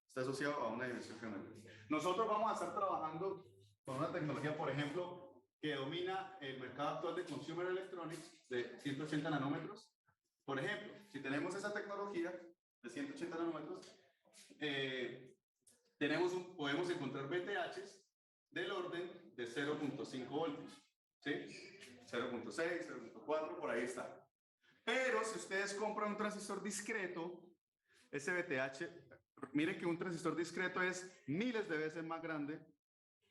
Está asociado a una dimensión geométrica. Nosotros vamos a estar trabajando con una tecnología, por ejemplo, que domina el mercado actual de consumer electronics de 180 nanómetros. Por ejemplo, si tenemos esa tecnología de 180 nanómetros, podemos encontrar VTHs del orden de 0.5 voltios, ¿sí? 0.6, 0.4, por ahí está. Pero si ustedes compran un transistor discreto, ese VTH, mire que un transistor discreto es miles de veces más grande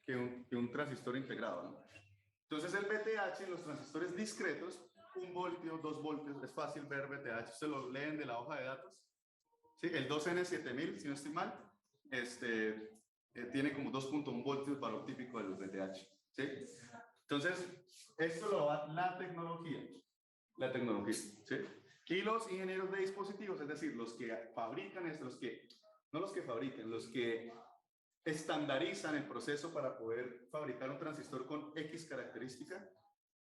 que un transistor integrado, ¿no? Entonces el VTH en los transistores discretos, 1 voltio, 2 voltios, es fácil ver VTH, se lo leen de la hoja de datos, ¿sí? El 2N7000, si no estoy mal, tiene como 2.1 voltios, valor típico del VTH, ¿sí? Entonces, esto lo da la tecnología, ¿sí? Y los ingenieros de dispositivos, es decir, los que fabrican esto, no los que fabrican, los que estandarizan el proceso para poder fabricar un transistor con X característica,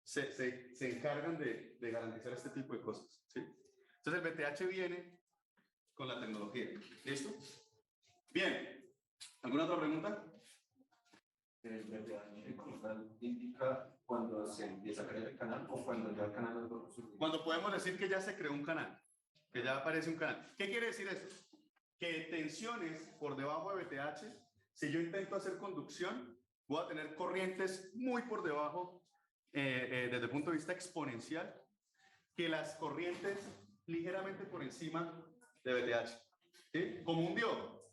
se encargan de garantizar este tipo de cosas, ¿sí? Entonces el VTH viene con la tecnología. ¿Listo? Bien. ¿Alguna otra pregunta? El VTH como tal indica cuando se empieza a crear el canal o cuando ya el canal no surge. Cuando podemos decir que ya se creó un canal, que ya aparece un canal. ¿Qué quiere decir eso? Que tensiones por debajo de VTH, si yo intento hacer conducción, voy a tener corrientes muy por debajo desde el punto de vista exponencial, que las corrientes ligeramente por encima de VTH, ¿sí? Como un diodo.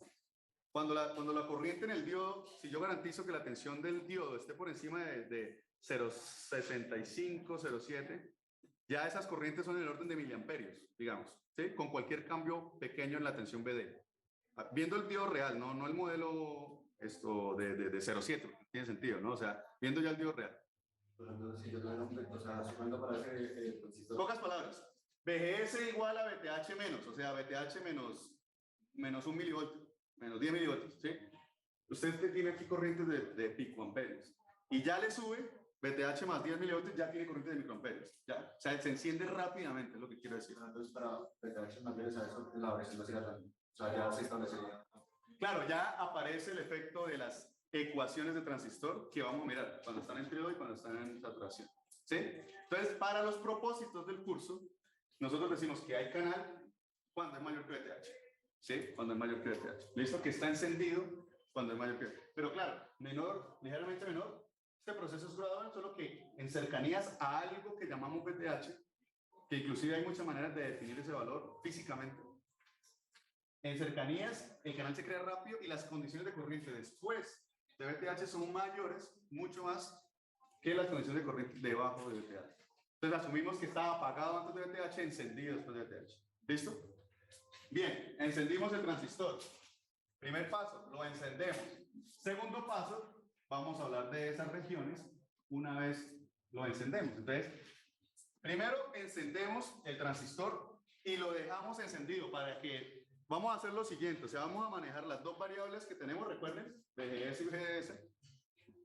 Cuando la corriente en el diodo, si yo garantizo que la tensión del diodo esté por encima de 0.65, 0.7, ya esas corrientes son en el orden de miliamperios, digamos, ¿sí? Con cualquier cambio pequeño en la tensión BD. Viendo el diodo real, no el modelo de 0.7, tiene sentido, ¿no? O sea, viendo ya el diodo real. Pero entonces, si yo tuviera un vector, o sea, sumando para ese transistor. Pocas palabras. VGS igual a VTH menos, o sea, VTH menos 1 milivoltio, menos 10 milivoltios, ¿sí? Usted tiene aquí corrientes de picoamperios. Y ya le sube VTH más 10 milivoltios, ya tiene corrientes de microamperios. Ya, o sea, se enciende rápidamente, es lo que quiero decir. Entonces, para VTH más 10, eso la variación no sería tan. O sea, ya se establecería. Claro, ya aparece el efecto de las ecuaciones de transistor que vamos a mirar cuando están en periodo y cuando están en saturación, ¿sí? Entonces, para los propósitos del curso, nosotros decimos que hay canal cuando es mayor que VTH, ¿sí? Cuando es mayor que VTH. ¿Listo? Que está encendido cuando es mayor que VTH. Pero claro, menor, ligeramente menor, este proceso es gradual, solo que en cercanías a algo que llamamos VTH, que inclusive hay muchas maneras de definir ese valor físicamente. En cercanías, el canal se crea rápido y las condiciones de corriente después de VTH son mayores, mucho más que las condiciones de corriente debajo de VTH. Entonces asumimos que estaba apagado antes de VTH, encendido después de VTH. ¿Listo? Bien, encendimos el transistor. Primer paso, lo encendemos. Segundo paso, vamos a hablar de esas regiones una vez lo encendemos. Entonces, primero encendemos el transistor y lo dejamos encendido para que vamos a hacer lo siguiente, o sea, vamos a manejar las dos variables que tenemos, recuerden, VGS y VGS,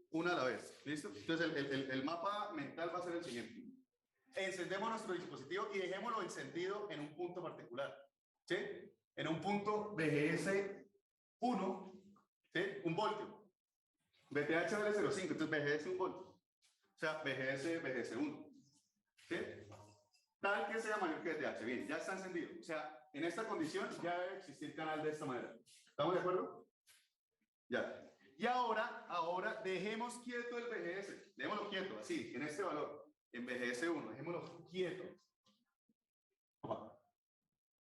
una a la vez, ¿listo? Entonces, el mapa mental va a ser el siguiente. Encendemos nuestro dispositivo y dejémoslo encendido en un punto particular, ¿sí? En un punto VGS 1, ¿sí? 1 voltio. VTH vale 0.5, entonces VGS 1 voltio. O sea, VGS 1, ¿sí? Tal que sea mayor que VTH. Bien, ya está encendido. O sea, en esta condición ya debe existir canal de esta manera. ¿Estamos de acuerdo? Ya. Y ahora dejemos quieto el VGS. Dejémoslo quieto, así, en este valor. En VGS1, dejémoslo quieto.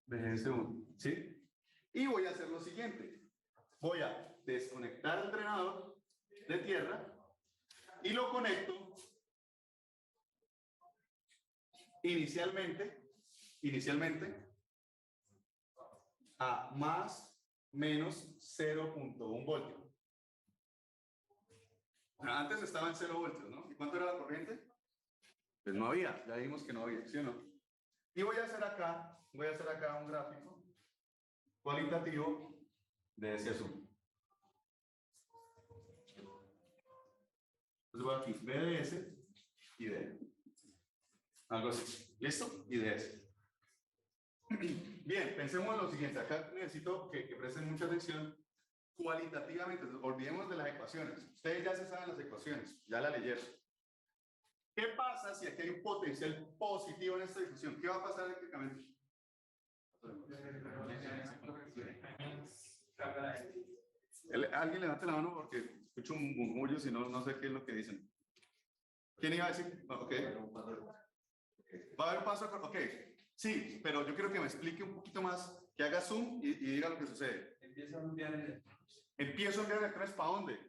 VGS1, ¿sí? Y voy a hacer lo siguiente. voy a desconectar el drenador de tierra y lo conecto inicialmente a más menos 0.1 voltio. Antes estaba en 0 voltios, ¿no? ¿Y cuánto era la corriente? Pues no había, ya vimos que no había, ¿sí o no? Y voy a hacer acá un gráfico cualitativo de ese asunto. Entonces voy aquí, BDS y D. Algo así. ¿Listo? Y DS. Bien, pensemos en lo siguiente. Acá necesito que presten mucha atención cualitativamente. Olvidemos de las ecuaciones. Ustedes ya se saben las ecuaciones, ya la leyeron. ¿Qué pasa si aquí hay un potencial positivo en esta difusión? ¿Qué va a pasar eléctricamente? Alguien levante la mano porque escucho un murmullo, si no, no sé qué es lo que dicen. ¿Quién iba a decir? Ok. Va a haber un paso. Ok. Sí, pero yo quiero que me explique un poquito más, que haga zoom y diga lo que sucede. Empiezo a enviar electrones. ¿Empiezo a enviar electrones para dónde?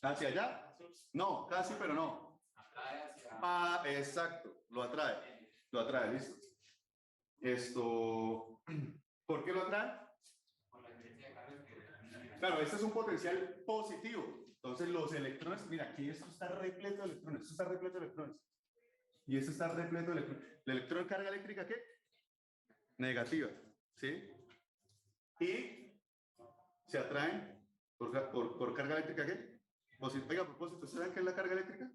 ¿Hacia allá? No, casi, pero no. Atrae hacia. Ah, exacto, lo atrae, listo. Esto, ¿por qué lo atrae? Con la diferencia de carga que. Claro, este es un potencial positivo. Entonces los electrones, mira, aquí esto está repleto de electrones, esto está repleto de electrones. Y esto está repleto de electrones. ¿El electrón carga eléctrica qué? Negativa, ¿sí? Y se atraen por carga eléctrica qué? Oiga, a propósito, ¿saben qué es la carga eléctrica?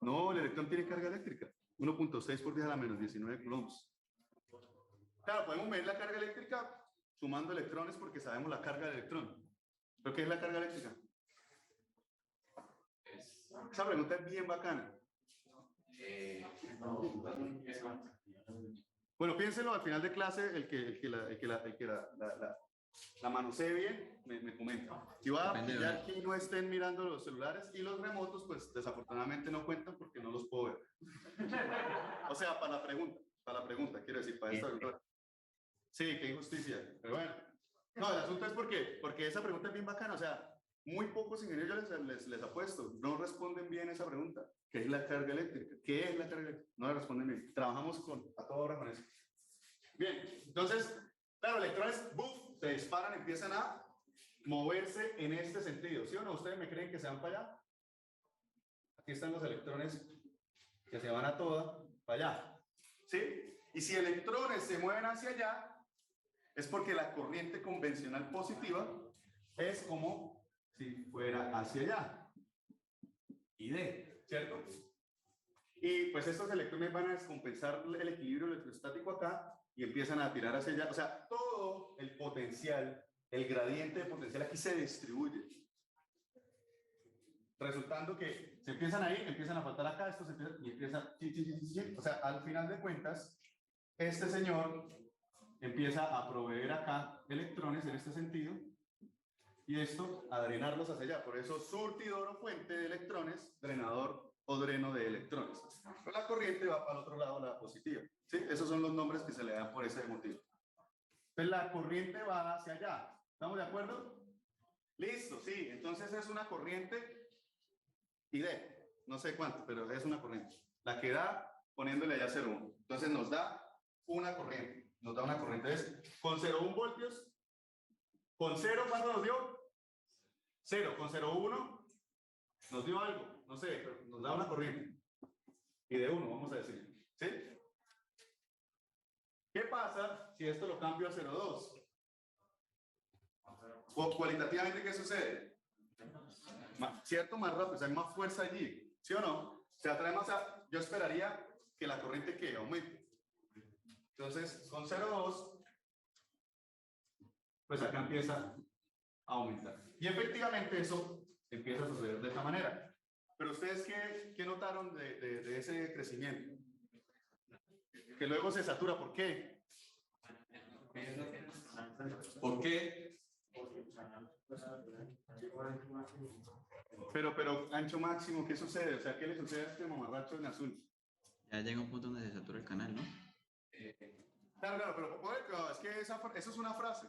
No, el electrón tiene carga eléctrica. 1.6 por 10 a la menos 19 coulombs. Claro, podemos medir la carga eléctrica sumando electrones porque sabemos la carga del electrón. ¿Pero qué es la carga eléctrica? Esa pregunta es bien bacana. Bueno, piénsenlo al final de clase, el que la manosee bien, me comenta. Y va a pillar que no estén mirando los celulares y los remotos, pues desafortunadamente no cuentan porque no los puedo ver. O sea, para la pregunta, quiero decir, para esta pregunta. Sí, qué injusticia, pero bueno. No, el asunto es porque esa pregunta es bien bacana, o sea, muy pocos ingenieros yo les apuesto, no responden bien esa pregunta. ¿Qué es la carga eléctrica? ¿Qué es la carga eléctrica? No la responden bien. Trabajamos a toda hora con eso. Bien, entonces, claro, electrones, ¡buf!, se disparan, empiezan a moverse en este sentido. ¿Sí o no? ¿Ustedes me creen que se van para allá? Aquí están los electrones que se van a toda, para allá. ¿Sí? Y si electrones se mueven hacia allá, es porque la corriente convencional positiva es como si fuera hacia allá. Y D, ¿cierto? Y pues estos electrones van a descompensar el equilibrio electrostático acá y empiezan a tirar hacia allá. O sea, todo el potencial, el gradiente de potencial aquí se distribuye. Resultando que se empiezan a ir, empiezan a faltar acá, estos empiezan y empiezan. O sea, al final de cuentas, este señor empieza a proveer acá electrones en este sentido y esto a drenarlos hacia allá. Por eso surtidor o fuente de electrones, drenador o dreno de electrones. Pero la corriente va para el otro lado, la positiva. ¿Sí? Esos son los nombres que se le dan por ese motivo. Entonces la corriente va hacia allá. ¿Estamos de acuerdo? Listo, sí. Entonces es una corriente ID. No sé cuánto, pero es una corriente. La que da poniéndole allá 0,1. Entonces nos da una corriente. Nos da una corriente con 0,1 voltios. Con 0, ¿cuánto nos dio? 0. Con 0,1 nos dio algo. No sé, pero nos da una corriente. Y de 1, vamos a decir. ¿Sí? ¿Qué pasa si esto lo cambio a 0,2? O cualitativamente, ¿qué sucede? ¿Cierto? Más rápido, o sea, hay más fuerza allí. ¿Sí o no? Se atrae más a... Yo esperaría que la corriente que aumente. Entonces, con 0,2, pues acá empieza a aumentar. Y efectivamente eso empieza a suceder de esta manera. Pero ustedes, ¿qué notaron de ese crecimiento? Que luego se satura. ¿Por qué? ¿Por qué? Pero ancho máximo, ¿qué sucede? O sea, ¿qué le sucede a este mamarracho en azul? Ya llega un punto donde se satura el canal, ¿no? Claro, pero es que eso es una frase.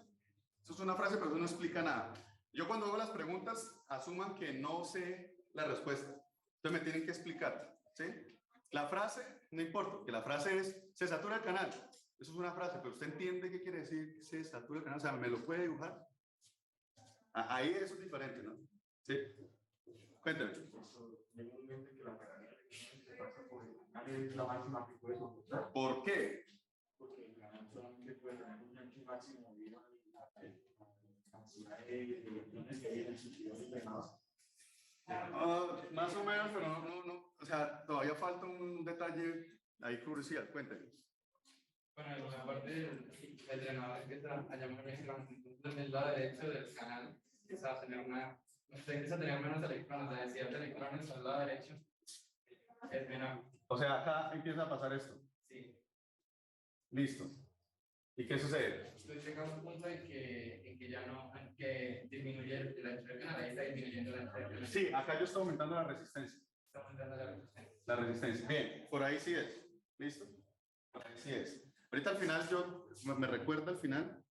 Eso es una frase, pero eso no explica nada. Yo cuando hago las preguntas, asuman que no sé la respuesta. Entonces me tienen que explicar, ¿sí? La frase, no importa, que la frase es, se satura el canal. Eso es una frase, pero usted entiende qué quiere decir se satura el canal. O sea, ¿me lo puede dibujar? Ahí eso es diferente, ¿no? Sí. Cuéntame. Legalmente que la carrera se pasa por el canal es la máxima que puede soportar, ¿Por qué? porque el canal solamente puede tener un ancho máximo debido a la cantidad de electrones que hay en el circuito de frenado. Más o menos, pero no. O sea, todavía falta un detalle ahí crucial. Cuéntame. Bueno, la parte del drenador empieza a llamar desde el lado derecho del canal, empieza a tener empieza a tener menos electrones, la densidad de electrones al lado derecho es menor. O sea, acá empieza a pasar esto. Sí. Listo. ¿Y qué sucede? Entonces llega un punto en que ya no, en que disminuye el ancho del canal, ahí está disminuyendo el ancho del canal. Sí, acá yo estoy aumentando la resistencia. Está aumentando la resistencia. La resistencia. Bien, por ahí sí es. ¿Listo? Por ahí sí es. Ahorita al final me recuerda al final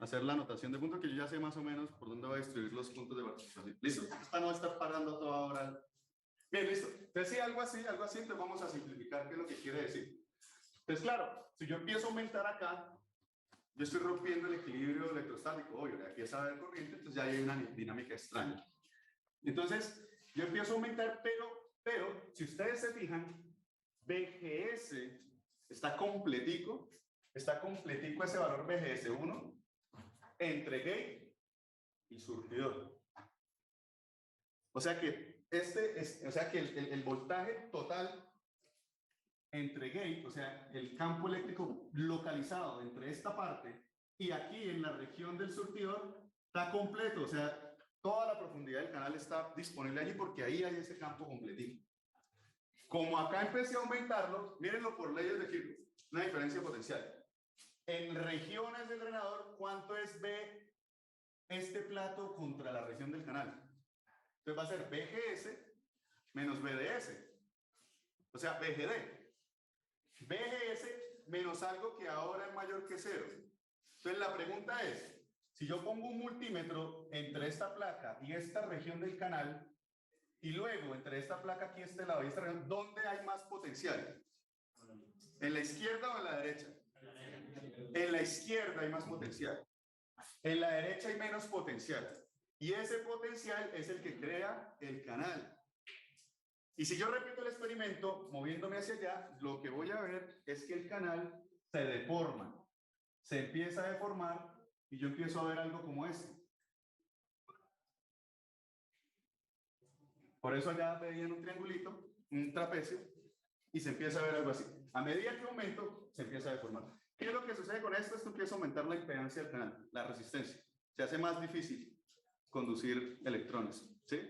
hacer la anotación de punto que yo ya sé más o menos por dónde voy a distribuir los puntos de participación. ¿Listo? Es para no estar parando toda hora. Bien, listo. Entonces sí, algo así, entonces vamos a simplificar qué es lo que quiere decir. Entonces claro, si yo empiezo a aumentar acá, yo estoy rompiendo el equilibrio electrostático. Obvio, aquí empieza a haber corriente, entonces ya hay una dinámica extraña. Entonces, yo empiezo a aumentar, pero si ustedes se fijan, BGS está completico ese valor BGS1 entre gate y surtidor. O sea que el voltaje total entre gate, o sea, el campo eléctrico localizado entre esta parte y aquí en la región del surtidor está completo, o sea, toda la profundidad del canal está disponible allí porque ahí hay ese campo completito. Como acá empecé a aumentarlo, mírenlo por leyes de Kirchhoff, una diferencia potencial. En regiones del drenador, ¿cuánto es B este plato contra la región del canal? Entonces va a ser BGS menos BDS, o sea, BGD. BGS menos algo que ahora es mayor que 0. Entonces la pregunta es, si yo pongo un multímetro entre esta placa y esta región del canal, y luego entre esta placa aquí, este lado y esta región, ¿dónde hay más potencial? ¿En la izquierda o en la derecha? En la izquierda hay más potencial. En la derecha hay menos potencial. Y ese potencial es el que crea el canal. Y si yo repito el experimento, moviéndome hacia allá, lo que voy a ver es que el canal se deforma. Se empieza a deformar y yo empiezo a ver algo como este. Por eso allá veían un triangulito, un trapecio, y se empieza a ver algo así. A medida que aumento, se empieza a deformar. ¿Qué es lo que sucede con esto? Es que empieza a aumentar la impedancia del canal, la resistencia. Se hace más difícil conducir electrones, ¿sí?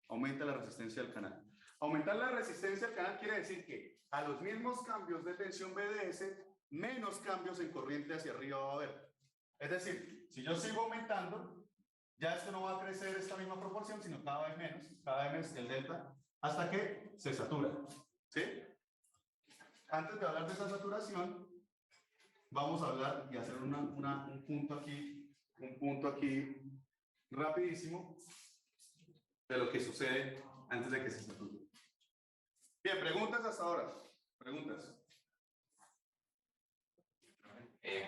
Aumenta la resistencia del canal. Aumentar la resistencia del canal quiere decir que a los mismos cambios de tensión BDS, menos cambios en corriente hacia arriba va a haber. Es decir, si yo sigo aumentando, ya esto no va a crecer esta misma proporción, sino cada vez menos el delta, hasta que se satura. ¿Sí? Antes de hablar de esa saturación, vamos a hablar y hacer un punto aquí rapidísimo de lo que sucede antes de que se sature. Bien, preguntas hasta ahora. Preguntas.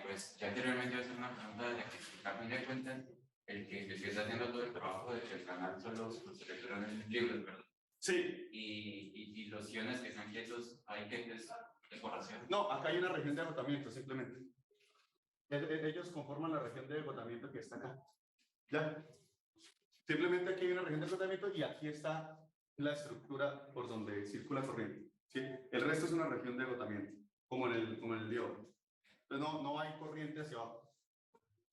Pues ya anteriormente iba a hacer una pregunta de que, a fin de cuentas, el que está haciendo todo el trabajo de que el canal son los electrones libres, ¿verdad? Sí. Y los iones que están quietos, hay que es ecuación. No, acá hay una región de agotamiento, simplemente. Ellos conforman la región de agotamiento que está acá. ¿Ya? Simplemente aquí hay una región de agotamiento y aquí está la estructura por donde circula corriente. ¿Sí? El resto es una región de agotamiento, como en el diodo. Entonces no hay corriente hacia abajo.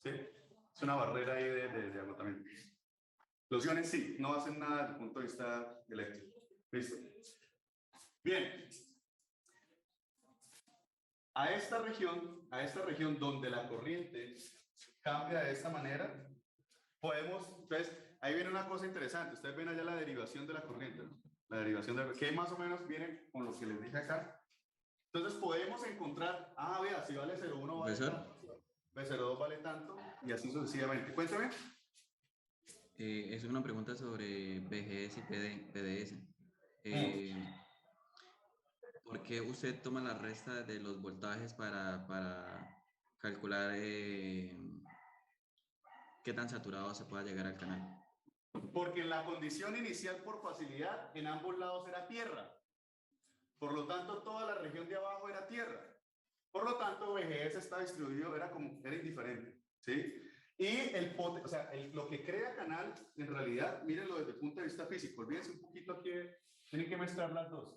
¿Sí? Es una barrera ahí de agotamiento. Los iones sí, no hacen nada desde el punto de vista eléctrico. ¿Listo? Bien. A esta región donde la corriente cambia de esta manera, entonces, ahí viene una cosa interesante. Ustedes ven allá la derivación de la corriente, ¿no? La derivación que más o menos viene con lo que les dije acá. Entonces podemos encontrar, vea, si vale 0,1 vale Profesor. tanto, B02 vale tanto, y así sucesivamente. Cuéntame. Es una pregunta sobre BGS y PDS. ¿Por qué usted toma la resta de los voltajes para calcular qué tan saturado se pueda llegar al canal? Porque en la condición inicial por facilidad, en ambos lados era tierra. Por lo tanto, toda la región de abajo era tierra. Por lo tanto, VGS está distribuido, era indiferente, ¿sí? Y lo que crea canal, en realidad, mírenlo desde el punto de vista físico. Olvídense un poquito aquí, tienen que mezclar las dos.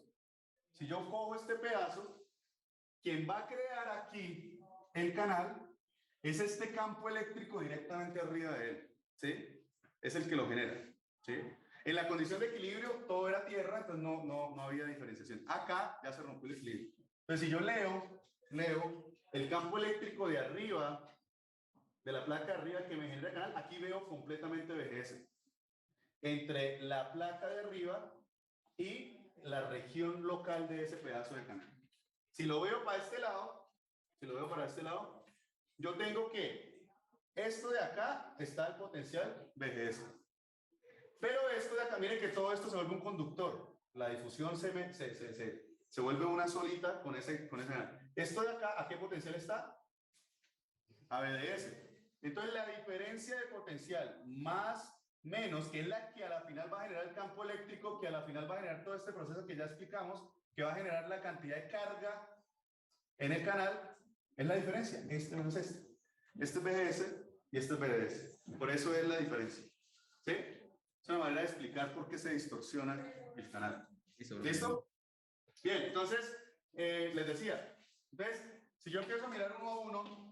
Si yo cojo este pedazo, quien va a crear aquí el canal es este campo eléctrico directamente arriba de él, ¿sí? Es el que lo genera, ¿sí? En la condición de equilibrio, todo era tierra, entonces no había diferenciación. Acá ya se rompió el equilibrio. Entonces, si yo leo el campo eléctrico de arriba, de la placa de arriba que me genera el canal, aquí veo completamente VGS. Entre la placa de arriba y la región local de ese pedazo de canal. Si lo veo para este lado, yo tengo que esto de acá está el potencial VGS. Pero esto de acá, miren que todo esto se vuelve un conductor. La difusión se vuelve una solita con ese canal. Esto de acá, ¿a qué potencial está? A VDS. Entonces la diferencia de potencial menos, que es la que a la final va a generar el campo eléctrico, que a la final va a generar todo este proceso que ya explicamos, que va a generar la cantidad de carga en el canal, es la diferencia. Este menos este. Este es VGS y este es VDS. Por eso es la diferencia. ¿Sí? Es una manera de explicar por qué se distorsiona el canal. ¿Listo? Bien, entonces, les decía, entonces, si yo empiezo a mirar uno a uno,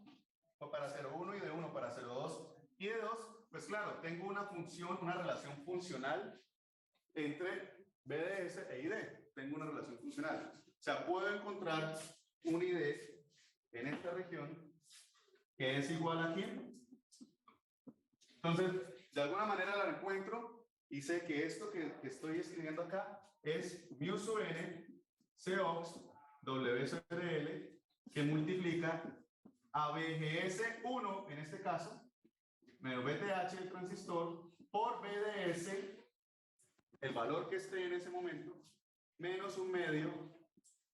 o para 0,1 y de 1 para 0,2 y de 2, pues claro, tengo una relación funcional entre BDS e ID. Tengo una relación funcional. O sea, puedo encontrar un ID en esta región que es igual a quién. Entonces, de alguna manera la encuentro y sé que esto que estoy escribiendo acá es mu sub n Cox WCDL que multiplica a VGS1 en este caso menos VTH del transistor por VDS, el valor que esté en ese momento, menos un medio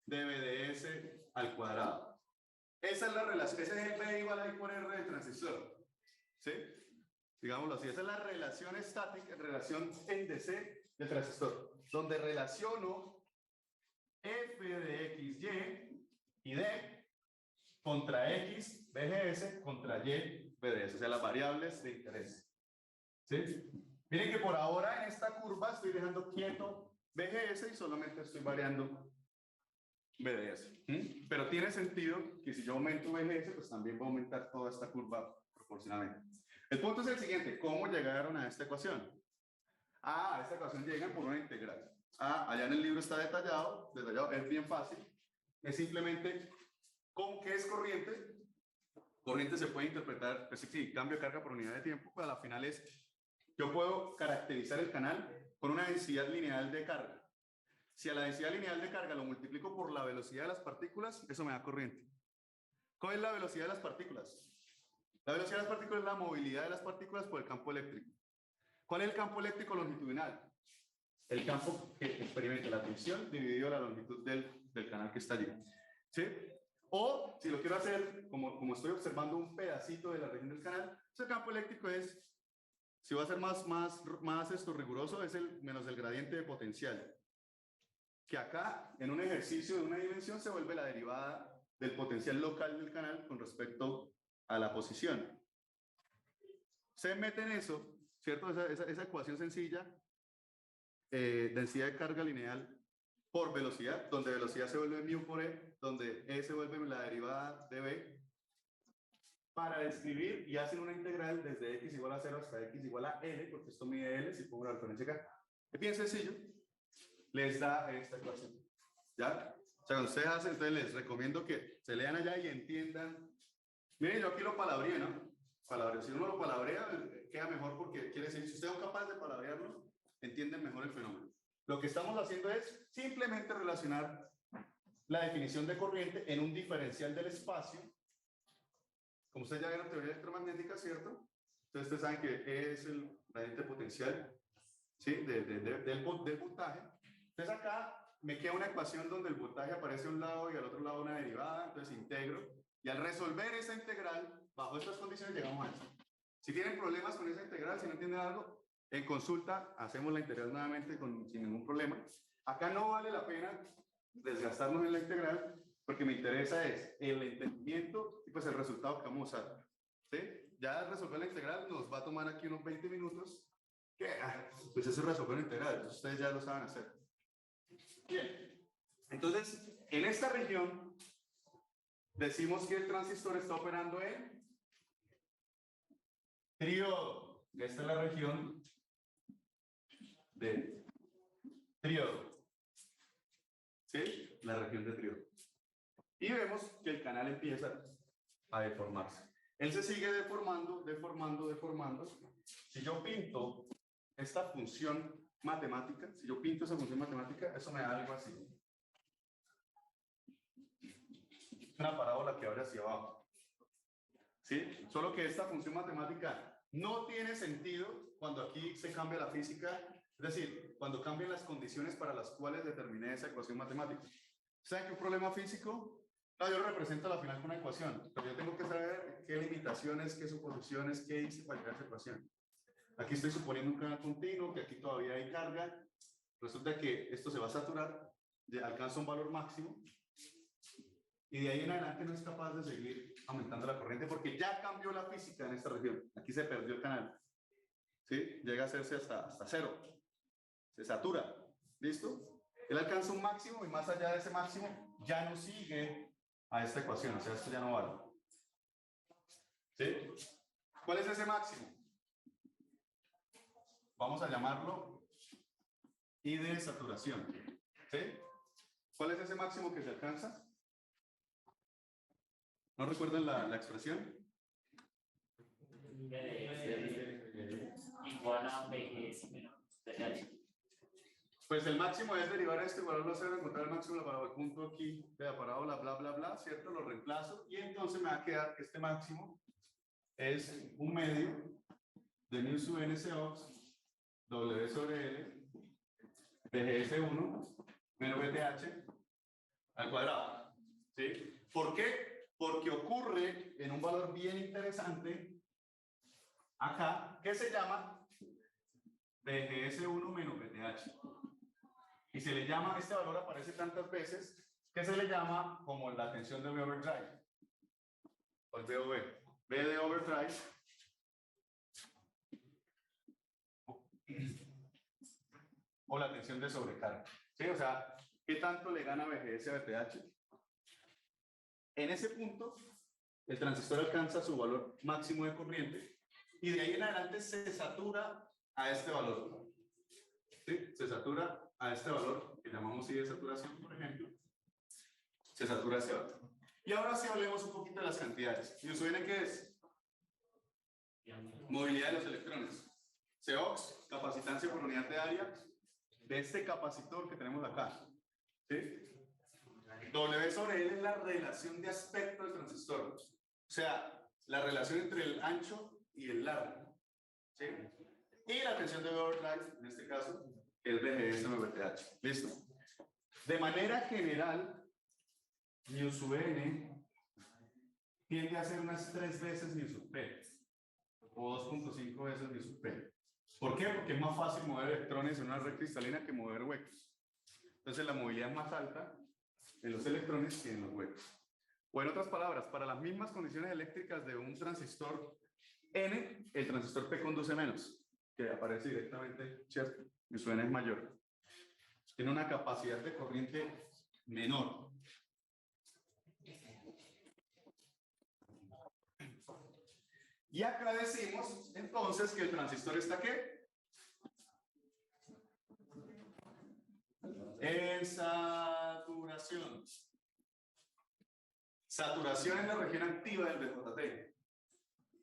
de VDS al cuadrado. Esa es la relación, ese es el V igual a I por R del transistor. ¿Sí? Digámoslo así, esa es la relación estática, relación en DC del transistor, donde relaciono F de XY y D contra X VGS contra Y VDS, o sea, las variables de interés. ¿Sí? Miren que por ahora en esta curva estoy dejando quieto VGS y solamente estoy variando VDS. Pero tiene sentido que si yo aumento VGS, pues también voy a aumentar toda esta curva proporcionalmente. El punto es el siguiente, ¿cómo llegaron a esta ecuación? A esta ecuación llegan por una integral. Allá en el libro está detallado, es bien fácil. Es simplemente, ¿qué es corriente? Corriente se puede interpretar, pues sí, cambio de carga por unidad de tiempo, pero a la final yo puedo caracterizar el canal con una densidad lineal de carga. Si a la densidad lineal de carga lo multiplico por la velocidad de las partículas, eso me da corriente. ¿Cuál es la velocidad de las partículas? La velocidad de las partículas es la movilidad de las partículas por el campo eléctrico. ¿Cuál es el campo eléctrico longitudinal? El campo que experimenta la tensión dividido la longitud del canal que está allí. ¿Sí? O, si lo quiero hacer, como estoy observando un pedacito de la región del canal, ese campo eléctrico es, si va a ser más riguroso, es menos el gradiente de potencial. Que acá, en un ejercicio de una dimensión, se vuelve la derivada del potencial local del canal con respecto a la posición. Se mete en eso, ¿cierto? Esa ecuación sencilla, densidad de carga lineal por velocidad, donde velocidad se vuelve mu por E, donde E se vuelve la derivada de B, para describir y hacen una integral desde x igual a 0 hasta x igual a L, porque esto mide L, si pongo la referencia acá. Es bien sencillo, les da esta ecuación. ¿Ya? O sea, cuando ustedes hacen, entonces les recomiendo que se lean allá y entiendan. Miren, yo aquí lo palabreé, ¿no? Si uno lo palabrea, queda mejor porque quiere decir, si ustedes son capaces de palabrearlo, entienden mejor el fenómeno. Lo que estamos haciendo es simplemente relacionar la definición de corriente en un diferencial del espacio. Como ustedes ya vieron teoría electromagnética, ¿cierto? Entonces ustedes saben que E es el gradiente potencial, ¿sí? Del voltaje. Entonces acá me queda una ecuación donde el voltaje aparece a un lado y al otro lado una derivada, entonces integro. Y al resolver esa integral, bajo estas condiciones llegamos a eso. Si tienen problemas con esa integral, si no entienden algo, en consulta hacemos la integral nuevamente sin ningún problema. Acá no vale la pena desgastarnos en la integral, porque me interesa es el entendimiento y pues el resultado que vamos a usar. ¿Sí? Ya al resolver la integral nos va a tomar aquí unos 20 minutos, que pues eso es resolver la integral, ustedes ya lo saben hacer. Bien, entonces en esta región decimos que el transistor está operando en tríodo. Esta es la región de tríodo. ¿Sí? La región de tríodo. Y vemos que el canal empieza a deformarse. Él se sigue deformando. Si yo pinto esta función matemática, eso me da algo así. Una parábola que abre hacia abajo. ¿Sí? Solo que esta función matemática no tiene sentido cuando aquí se cambia la física, es decir, cuando cambian las condiciones para las cuales determiné esa ecuación matemática. ¿Saben qué un problema físico? No, yo lo represento a la final con una ecuación, pero yo tengo que saber qué limitaciones, qué suposiciones, qué hice para llegar a esa ecuación. Aquí estoy suponiendo un canal continuo, que aquí todavía hay carga. Resulta que esto se va a saturar, alcanza un valor máximo, y de ahí en adelante no es capaz de seguir aumentando la corriente porque ya cambió la física en esta región. Aquí se perdió el canal. ¿Sí? Llega a hacerse hasta cero. Se satura. ¿Listo? Él alcanza un máximo y más allá de ese máximo ya no sigue a esta ecuación. O sea, esto ya no vale. ¿Sí? ¿Cuál es ese máximo? Vamos a llamarlo I de saturación. ¿Sí? ¿Cuál es ese máximo que se alcanza? ¿No recuerdan la expresión? Igual a BGS menos BTH. Pues el máximo es derivar esto igual a 0, encontrar el máximo para el punto aquí de la parábola, bla, bla, bla, ¿cierto? Lo reemplazo y entonces me va a quedar que este máximo es un medio de mu sub n Cox W sobre L de GS1 menos BTH al cuadrado. ¿Sí? ¿Por qué? Porque ocurre en un valor bien interesante acá, que se llama BGS1 menos BTH. Y se le llama, este valor aparece tantas veces, que se le llama como la tensión de overdrive. O el BOV. B de overdrive. O la tensión de sobrecarga. ¿Sí? O sea, ¿qué tanto le gana BGS a BTH? En ese punto, el transistor alcanza su valor máximo de corriente y de ahí en adelante se satura a este valor. ¿Sí? Se satura a este valor que llamamos I de saturación, por ejemplo. Se satura a ese valor. Y ahora sí hablemos un poquito de las cantidades. ¿Y ustedes ven qué es? Movilidad de los electrones. Cox, capacitancia por unidad de área de este capacitor que tenemos acá. ¿Sí? W sobre L es la relación de aspecto del transistor. O sea, la relación entre el ancho y el largo. ¿Sí? Y la tensión de overdrive, en este caso, es BGS sobre BTH. ¿Listo? De manera general, mu sub n tiende a ser unas 3 veces mu sub p. O 2.5 veces mu sub p. ¿Por qué? Porque es más fácil mover electrones en una red cristalina que mover huecos. Entonces la movilidad es más alta en los electrones que en los huecos. O en otras palabras, para las mismas condiciones eléctricas de un transistor N, el transistor P conduce menos, que aparece directamente, ¿cierto? Y su N es mayor. Tiene una capacidad de corriente menor. Y acá decimos, entonces, que el transistor está ¿qué? En saturación. Saturación es la región activa del BJT.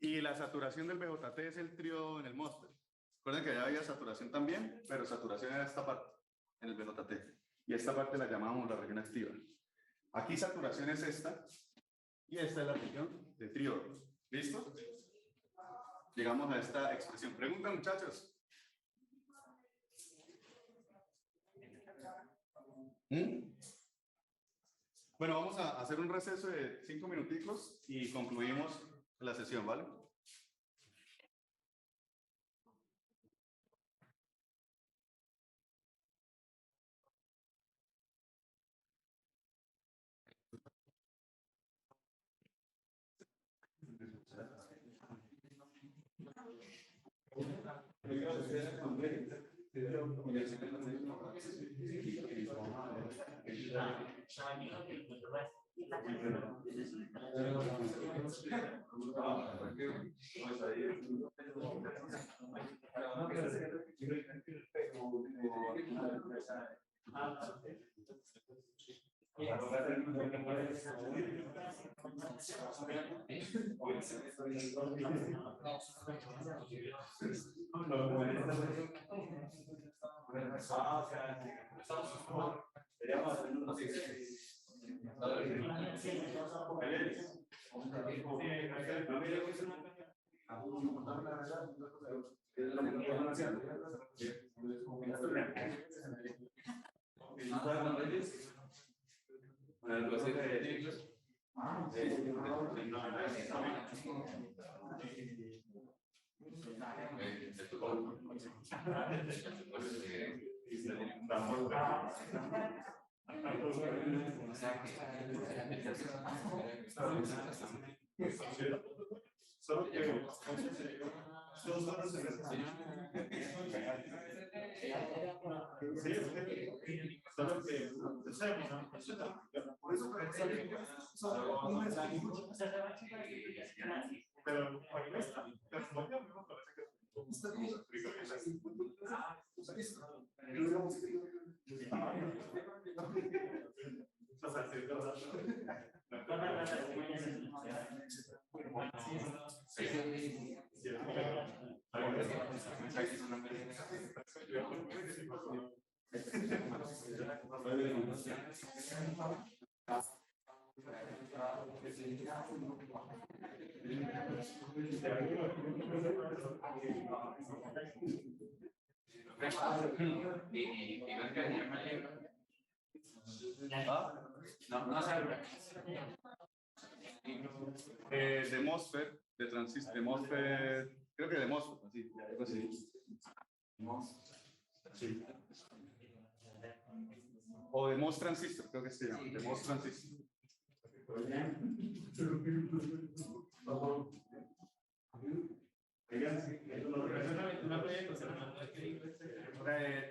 Y la saturación del BJT es el tríodo en el MOSFET. Recuerden que ya había saturación también, pero saturación era esta parte, en el BJT. Y esta parte la llamamos la región activa. Aquí saturación es esta, y esta es la región de triodo. ¿Listo? Llegamos a esta expresión. Pregunta, muchachos. Bueno, vamos a hacer un receso de 5 minuticos y concluimos la sesión, ¿vale? De MOSFET, de transistor, de MOSFET, creo que de MOSFET, así, algo así. Sí. O de MOS transistor, creo que se llama, de MOS transistor.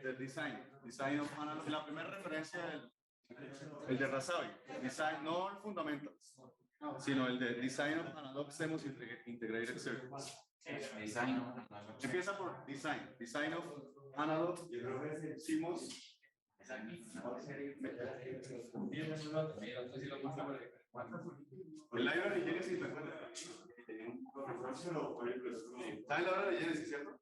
Del design of analog, la primera referencia, el de Razavi, design, no el fundamentals, sino el de design of analog CMOS integrated circuits. Empieza por design of analog CMOS. El library Genesis, ¿saben la hora de Genesis, cierto?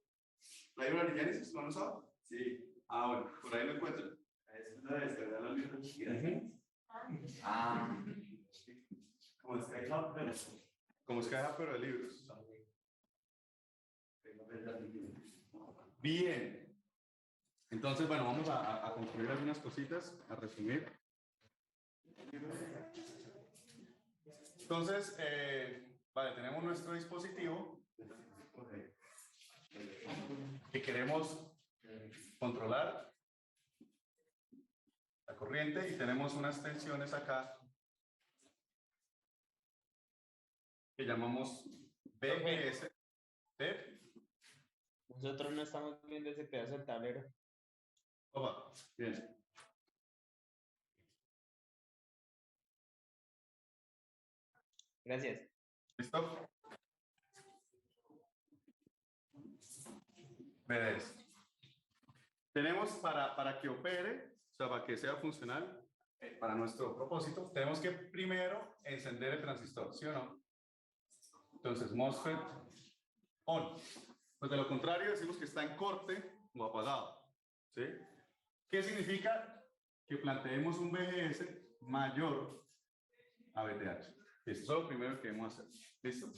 ¿Library Genesis lo han usado? Sí. Ah, bueno, por ahí lo encuentran. Es una descarga la librería. Ah. Como SkyHub, pero. Como SkyHub, pero de libros. Bien. Entonces, bueno, vamos a concluir algunas cositas, a resumir. Entonces, vale, tenemos nuestro dispositivo que queremos controlar la corriente y tenemos unas tensiones acá que llamamos BGS. Nosotros no estamos viendo ese pedazo del tablero. Opa, bien. Gracias. ¿Listo? Veréis. Tenemos para que opere, o sea, para que sea funcional, para nuestro propósito, tenemos que primero encender el transistor, ¿sí o no? Entonces, MOSFET on. Pues de lo contrario, decimos que está en corte o apagado, ¿sí? ¿Qué significa? Que planteemos un BGS mayor a BTH. Listo, eso es lo primero que debemos hacer. ¿Listo?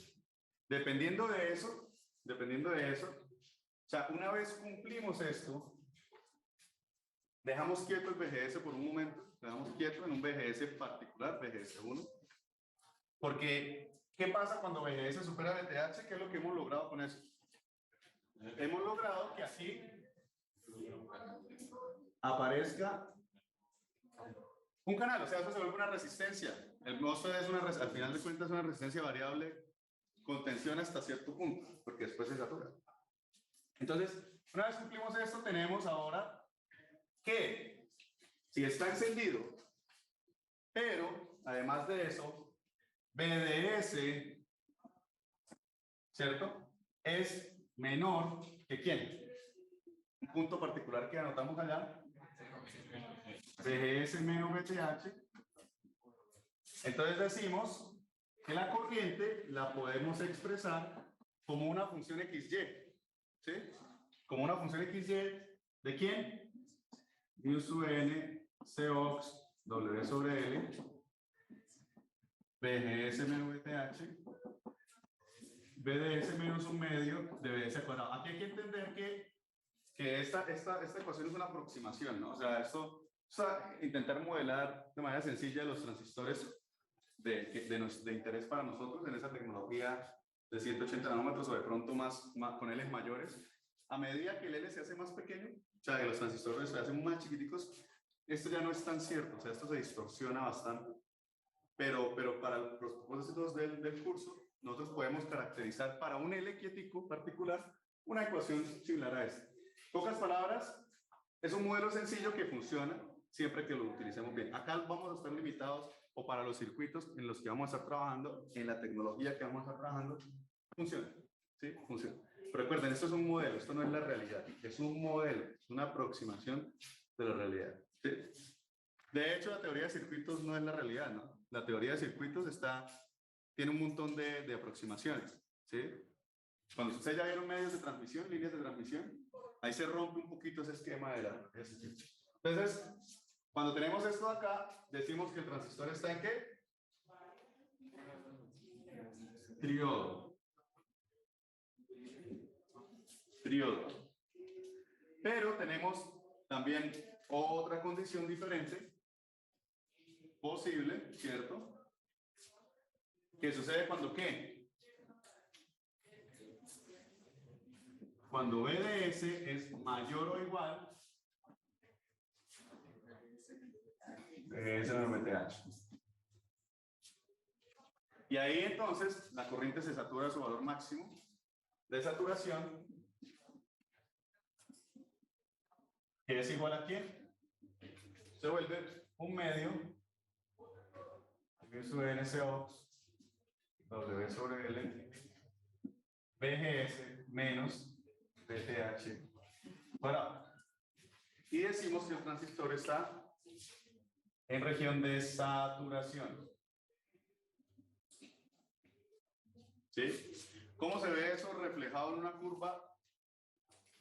Dependiendo de eso, o sea, una vez cumplimos esto, dejamos quieto el BGS por un momento, dejamos quieto en un BGS particular, BGS1, porque ¿qué pasa cuando BGS supera BTH? ¿Qué es lo que hemos logrado con eso? Hemos logrado que aquí aparezca un canal, o sea, eso se vuelve una resistencia. El MOSFET es al final de cuentas es una resistencia variable con tensión hasta cierto punto, porque después se satura. Entonces, una vez cumplimos esto, tenemos ahora que si está encendido, pero además de eso, BDS, ¿cierto? Es menor que ¿quién? Un punto particular que anotamos allá. BGS menos BTH. Entonces decimos que la corriente la podemos expresar como una función XY. ¿Sí? Como una función XY ¿de quién? Mu sub n Cox W sobre L BGS menos BTH BDS menos un medio de BS cuadrado. Aquí hay que entender que esta ecuación es una aproximación, ¿no? O sea, intentar modelar de manera sencilla los transistores de interés para nosotros en esa tecnología de 180 nanómetros o de pronto más con L mayores. A medida que el L se hace más pequeño, o sea, que los transistores se hacen más chiquiticos, esto ya no es tan cierto, o sea, esto se distorsiona bastante. Pero para los propósitos del curso, nosotros podemos caracterizar para un L quietico particular una ecuación similar a esta. Pocas palabras, es un modelo sencillo que funciona siempre que lo utilicemos bien. Acá vamos a estar limitados, o para los circuitos en los que vamos a estar trabajando, en la tecnología que vamos a estar trabajando, funciona. ¿Sí? Funciona. Pero recuerden, esto es un modelo, esto no es la realidad. Es un modelo, es una aproximación de la realidad. ¿Sí? De hecho, la teoría de circuitos no es la realidad, ¿no? La teoría de circuitos tiene un montón de aproximaciones. ¿Sí? Cuando ustedes ya vieron medios de transmisión, líneas de transmisión, ahí se rompe un poquito ese esquema de la... Entonces, cuando tenemos esto acá, decimos que el transistor está en ¿qué? Triodo. Pero tenemos también otra condición diferente, posible, ¿cierto? ¿Qué sucede cuando qué? Cuando BDS es mayor o igual es el BTH. Y ahí entonces la corriente se satura a su valor máximo de saturación, que es igual a ¿quién? Se vuelve un medio mu sub n Cox W sobre L BGS menos BTH cuadrado. Y decimos que el transistor está en región de saturación. ¿Sí? ¿Cómo se ve eso reflejado en una curva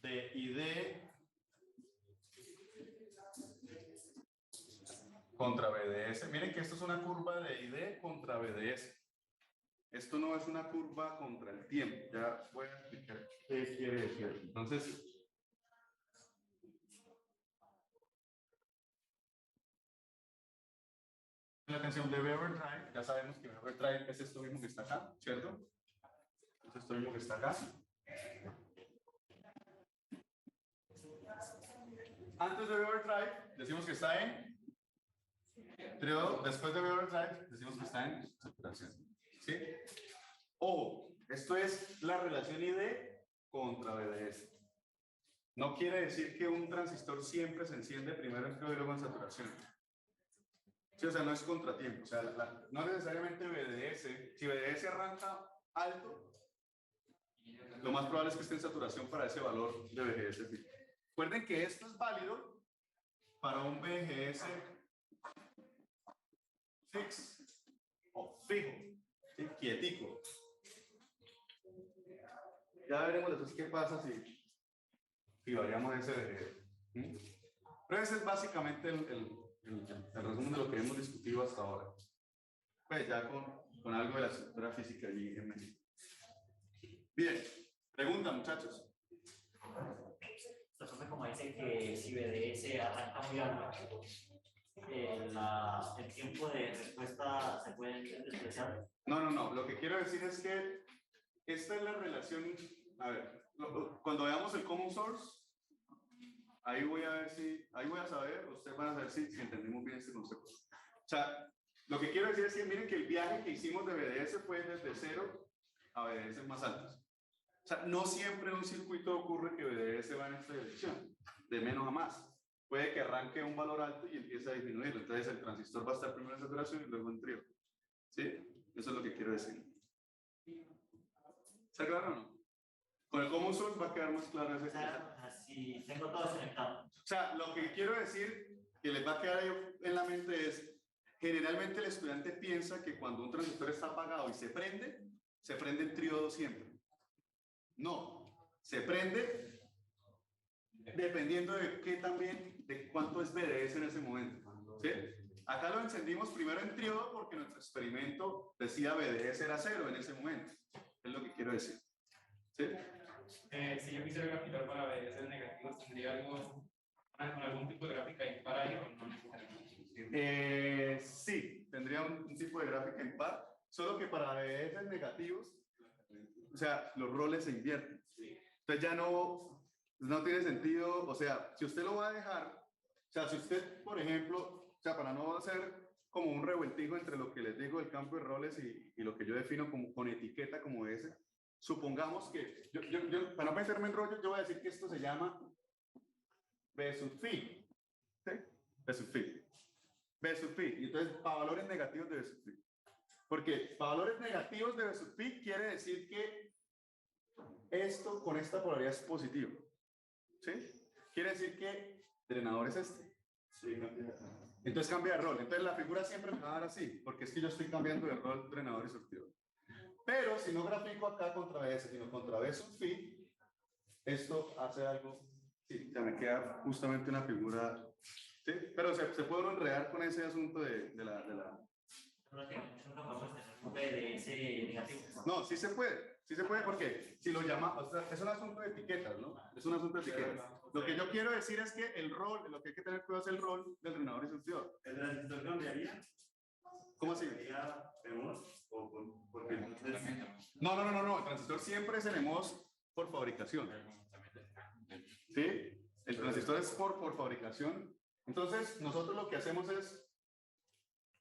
de ID contra BDS? Miren que esto es una curva de ID contra BDS. Esto no es una curva contra el tiempo. Ya voy a explicar qué quiere decir. Entonces, la canción de Weber Drive, ya sabemos que Weber Drive es esto mismo que está acá, ¿cierto? Es esto mismo que está acá. Antes de Weber Drive, decimos que está en triodo. Después de Weber Drive, decimos que está en saturación. ¿Sí? Ojo, esto es la relación ID contra BDS. No quiere decir que un transistor siempre se enciende primero en triodo y luego en saturación. Sí, o sea, no es contratiempo. O sea, no necesariamente BDS. Si BDS arranca alto, lo más probable es que esté en saturación para ese valor de BGS. Recuerden que esto es válido para un BGS fix o fijo, ¿sí? Quietico. Ya veremos después qué pasa si variamos ese BGS. Pero ese es básicamente el resumen de lo que hemos discutido hasta ahora. pues ya con algo de la estructura física allí en medio. Bien, pregunta muchachos. Entonces, como dice que si BDS arranca muy alto, el tiempo de respuesta se puede despreciar. No, lo que quiero decir es que esta es la relación, a ver, cuando veamos el common source, ahí voy a saber, ustedes van a saber si entendemos bien este concepto. O sea, lo que quiero decir es que miren que el viaje que hicimos de BDS fue desde 0 a BDS más altos. O sea, no siempre en un circuito ocurre que BDS va en esta dirección, de menos a más. Puede que arranque un valor alto y empiece a disminuir. Entonces el transistor va a estar primero en saturación y luego en trío. ¿Sí? Eso es lo que quiero decir. ¿Está claro o no? Con el common source va a quedar más claro ese. O sea, si tengo todo conectado. O sea, lo que quiero decir que les va a quedar en la mente es, generalmente el estudiante piensa que cuando un transistor está apagado y se prende en triodo siempre. No, se prende dependiendo de qué también, de cuánto es BDS en ese momento. ¿Sí? Acá lo encendimos primero en triodo porque nuestro experimento decía BDS era 0 en ese momento. Es lo que quiero decir. ¿Sí? Si yo quisiera graficar para BDS negativos, ¿tendría algún tipo de gráfica impar ahí o no necesariamente? Sí, tendría un tipo de gráfica impar, solo que para BDS negativos, o sea, los roles se invierten. Entonces ya no tiene sentido, o sea, si usted lo va a dejar, o sea, si usted, por ejemplo, o sea, para no hacer como un revueltijo entre lo que les digo del campo de roles y lo que yo defino como con etiqueta como ese, supongamos que, yo para no meterme en rollo, yo voy a decir que esto se llama B sub phi, ¿sí? B sub phi. B sub phi, y entonces para valores negativos de B sub phi. Porque para valores negativos de B sub phi quiere decir que esto con esta polaridad es positivo. ¿Sí? Quiere decir que drenador es este. Sí, entonces cambia de rol. Entonces la figura siempre me va a dar así, porque es que yo estoy cambiando de rol drenador y surtidor. Pero si no grafico acá contra BS, sino contra B sub phi, esto hace algo, sí, ya me queda justamente una figura, ¿sí? Pero se puede uno enredar con ese asunto de la... No, sí se puede porque si lo llama, o sea, es un asunto de etiquetas, ¿no? Es un asunto de etiquetas. Lo que yo quiero decir es que el rol, lo que hay que tener cuidado es el rol del drenador y surtidor. ¿El transistor cambiaría? ¿Cómo así? ¿Sería PMOS? Porque No, el transistor siempre es NMOS por fabricación. ¿Sí? El transistor es por fabricación. Entonces, nosotros lo que hacemos es,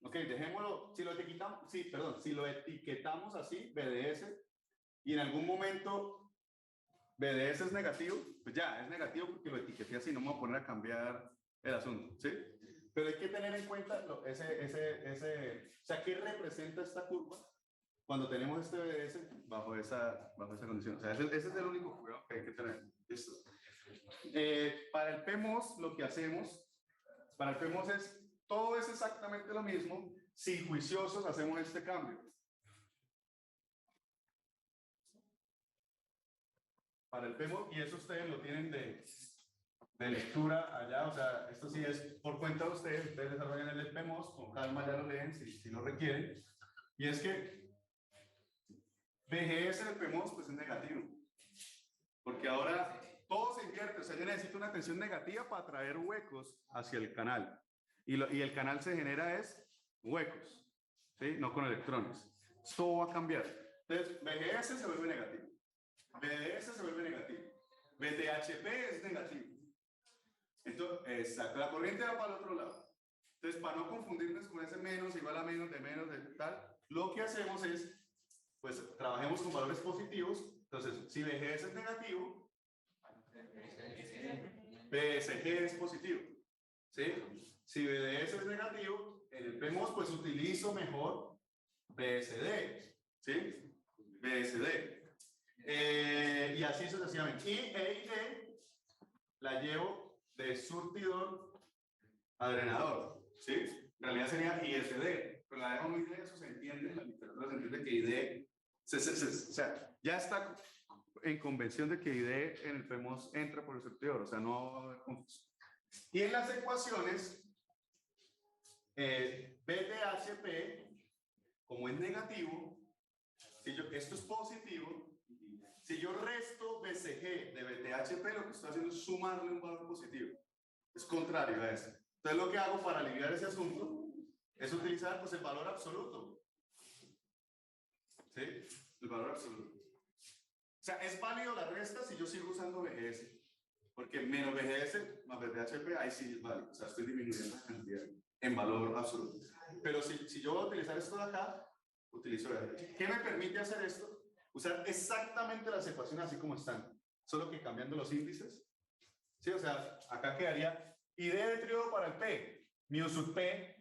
ok, dejémoslo, si lo etiquetamos así, BDS, y en algún momento BDS es negativo, pues ya, es negativo porque lo etiqueté así, no me voy a poner a cambiar el asunto, ¿sí? Pero hay que tener en cuenta o sea, ¿qué representa esta curva cuando tenemos este BDS bajo esa condición? O sea, ese es el único cuidado que hay que tener. ¿Listo? Para el PMOS, lo que hacemos, para el PMOS todo es exactamente lo mismo, si juiciosos hacemos este cambio. Para el PMOS, y eso ustedes lo tienen de lectura allá, o sea, esto sí es por cuenta de ustedes desarrollan el PMOS, con calma ya lo leen si lo requieren, y es que BGS del PMOS pues es negativo, porque ahora todo se invierte, o sea, yo necesito una tensión negativa para traer huecos hacia el canal, y el canal se genera es huecos, ¿sí? No con electrones, todo va a cambiar, entonces BGS se vuelve negativo, BDS se vuelve negativo, BTHP es negativo. Entonces, exacto, la corriente va para el otro lado. Entonces, para no confundirnos con ese menos, igual a menos, de tal, lo que hacemos es, pues, trabajemos con valores positivos. Entonces, si BGS es negativo, BSG es positivo. ¿Sí? Si BDS es negativo, en el PMOS, pues, utilizo mejor BSD. ¿Sí? BSD. Y así sucesivamente. Y E y D la llevo de surtidor a drenador, ¿sí? En realidad sería ISD, pero la dejo muy de eso, se entiende, en la literatura se entiende que ID, o sea, ya está en convención de que ID en el PMOS entra por el surtidor, o sea, no va a haber confusión. Y en las ecuaciones, BTHP como es negativo, si yo, esto es positivo, si yo resto BCG de BTHP, lo que estoy haciendo es sumarle un valor positivo. Es contrario a eso. Entonces lo que hago para aliviar ese asunto es utilizar pues, el valor absoluto. ¿Sí? El valor absoluto. O sea, es válido la resta si yo sigo usando BGS. Porque menos BGS más BTHP, ahí sí es válido. O sea, estoy disminuyendo la cantidad en valor absoluto. Pero si yo voy a utilizar esto de acá, utilizo BGS. ¿Qué me permite hacer esto? Usar exactamente las ecuaciones así como están, solo que cambiando los índices. ¿Sí? O sea, acá quedaría ID de triodo para el P, mu sub P,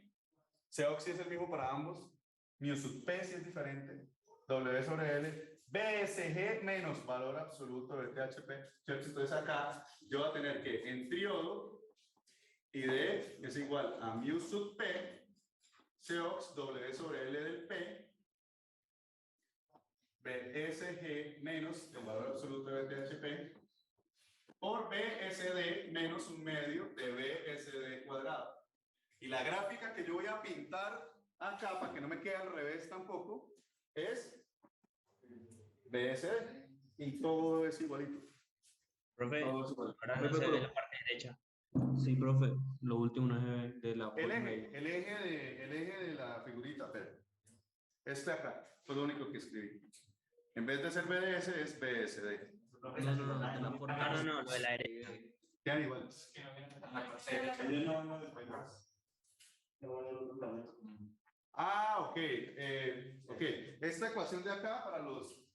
Cox es el mismo para ambos, mu sub P si es diferente, W sobre L, BSG menos valor absoluto de THP. Entonces acá yo voy a tener que en triodo, ID es igual a mu sub P, Cox W sobre L del P, BSG menos el valor absoluto de BTHP por BSD menos un medio de BSD cuadrado. Y la gráfica que yo voy a pintar acá, para que no me quede al revés tampoco, es BSD. Y todo es igualito. Profe, Todo es igual. ahora no se ve la parte derecha. Sí, profe, lo último no es de la El eje de la figurita, pero este acá fue lo único que escribí. En vez de ser BDS es BSD. No, lo de la derecha. Quedan igual. Ah, ok. Ok. Esta ecuación de acá para los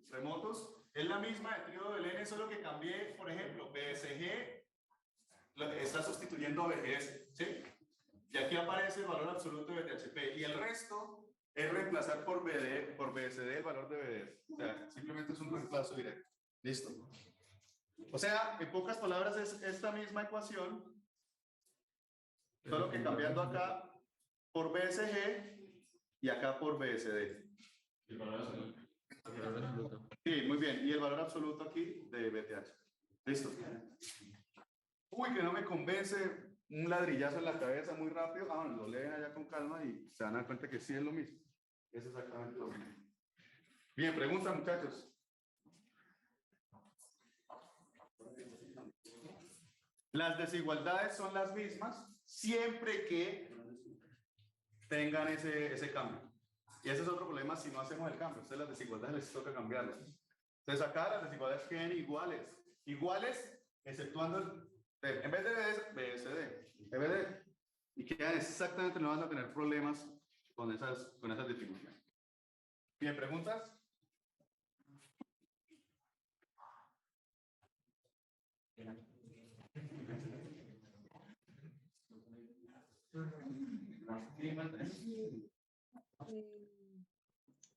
remotos es la misma de triodo del N, solo que cambié, por ejemplo, BSG está sustituyendo a BGS, ¿sí? Y aquí aparece el valor absoluto de THP y el resto es reemplazar por BSD el valor de BDS. O sea, simplemente es un reemplazo directo. Listo. O sea, en pocas palabras es esta misma ecuación, solo que cambiando acá por BSG y acá por BSD. El valor absoluto. Sí, muy bien. Y el valor absoluto aquí de BTH. Listo. Uy, que no me convence. Un ladrillazo en la cabeza muy rápido. Ah, bueno, lo leen allá con calma y se van a dar cuenta que sí es lo mismo. Es exactamente lo mismo. Bien, pregunta, muchachos. Las desigualdades son las mismas siempre que tengan ese cambio. Y ese es otro problema si no hacemos el cambio. Entonces las desigualdades les toca cambiarlas. Entonces acá las desigualdades quedan iguales. Iguales, exceptuando en vez de BSD, BD. Y quedan exactamente, no van a tener problemas con esas definiciones. Bien, ¿preguntas?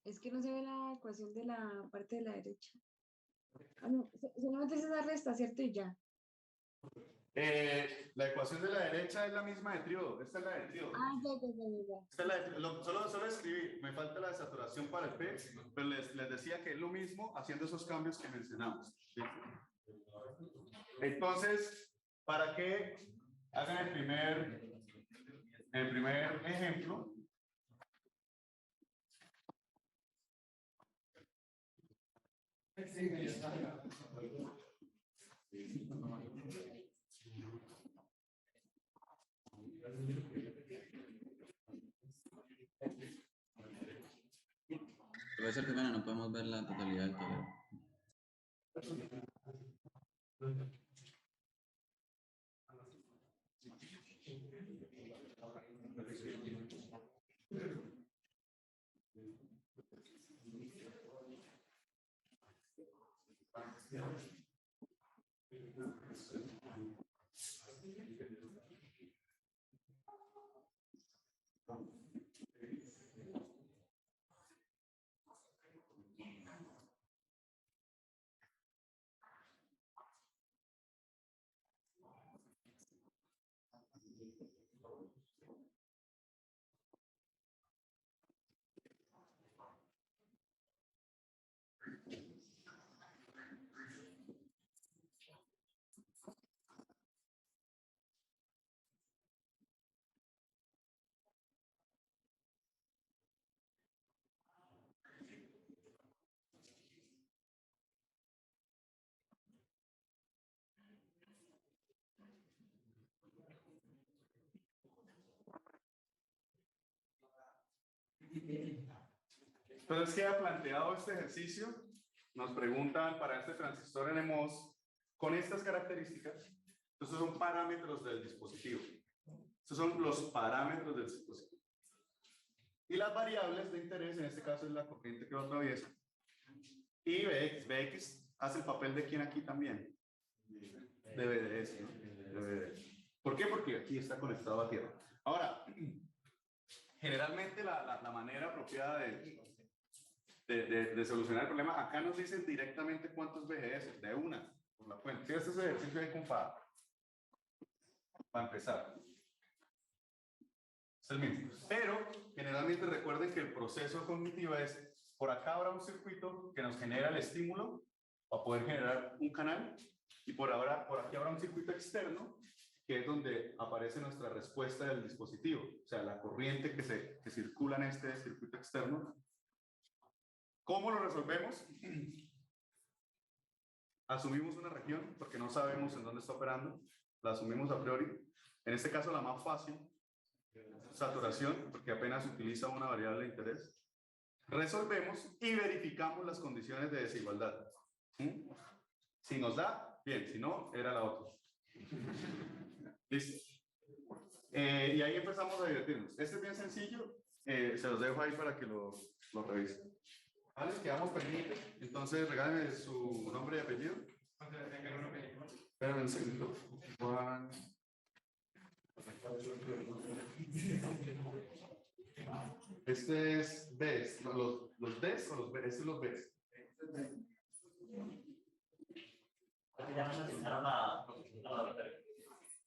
Es que no se ve la ecuación de la parte de la derecha. Ah, no, solamente es esa resta, ¿cierto? Y ya. La ecuación de la derecha es la misma de triodo. Esta es la de triodo. Ah, ya. Esta es la de triodo. Solo escribí, me falta la desaturación para el P, pero les decía que es lo mismo haciendo esos cambios que mencionamos. ¿Sí? Entonces, para que hagan el primer ejemplo, Profesor, que bueno, no podemos ver la totalidad del tablero. Entonces queda planteado este ejercicio. Nos preguntan para este transistor NMOS con estas características. Estos son parámetros del dispositivo. Estos son los parámetros del dispositivo. Y las variables de interés, en este caso es la corriente que lo atraviesa. Y Bx. Bx hace el papel de quién aquí también. De BDS, ¿no? De BDS. ¿Por qué? Porque aquí está conectado a tierra. Ahora, generalmente la manera apropiada de solucionar el problema, acá nos dicen directamente cuántos BGS, de una, por la fuente. Si este es el ejercicio de para empezar. Es el mismo. Pero generalmente recuerden que el proceso cognitivo es, por acá habrá un circuito que nos genera el estímulo para poder generar un canal, y por aquí habrá un circuito externo que es donde aparece nuestra respuesta del dispositivo, o sea, la corriente que circula en este circuito externo. ¿Cómo lo resolvemos? Asumimos una región, porque no sabemos en dónde está operando, la asumimos a priori. En este caso la más fácil, saturación, porque apenas utiliza una variable de interés. Resolvemos y verificamos las condiciones de desigualdad. Si nos da, bien, si no, era la otra. Listo. Y ahí empezamos a divertirnos. Este es bien sencillo, se los dejo ahí para que lo revisen. Vale, quedamos pendientes. Entonces, regálenme su nombre y apellido. Espérame un segundo. Juan. Este es B. ¿Los Ds o los B? Este es los Bs.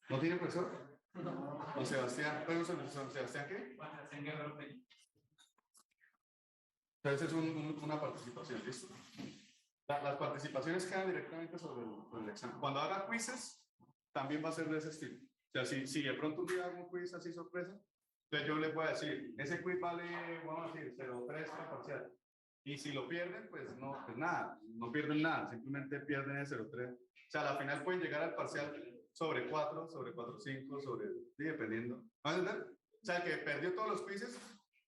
¿No tiene profesor? Don Sebastián. ¿Don Sebastián qué? Entonces es una participación, ¿listo? Las participaciones quedan directamente sobre el examen. Cuando haga quizzes, también va a ser de ese estilo. O sea, si de pronto un día hago un quiz así sorpresa, entonces yo les voy a decir, ese quiz vale, vamos a decir, 0,3 para parcial. Y si lo pierden, pues no, pues nada, no pierden nada, simplemente pierden el 0,3. O sea, al final pueden llegar al parcial sobre 4, sobre 4,5, sobre, sí, dependiendo. ¿Van a entender? O sea, el que perdió todos los quizzes,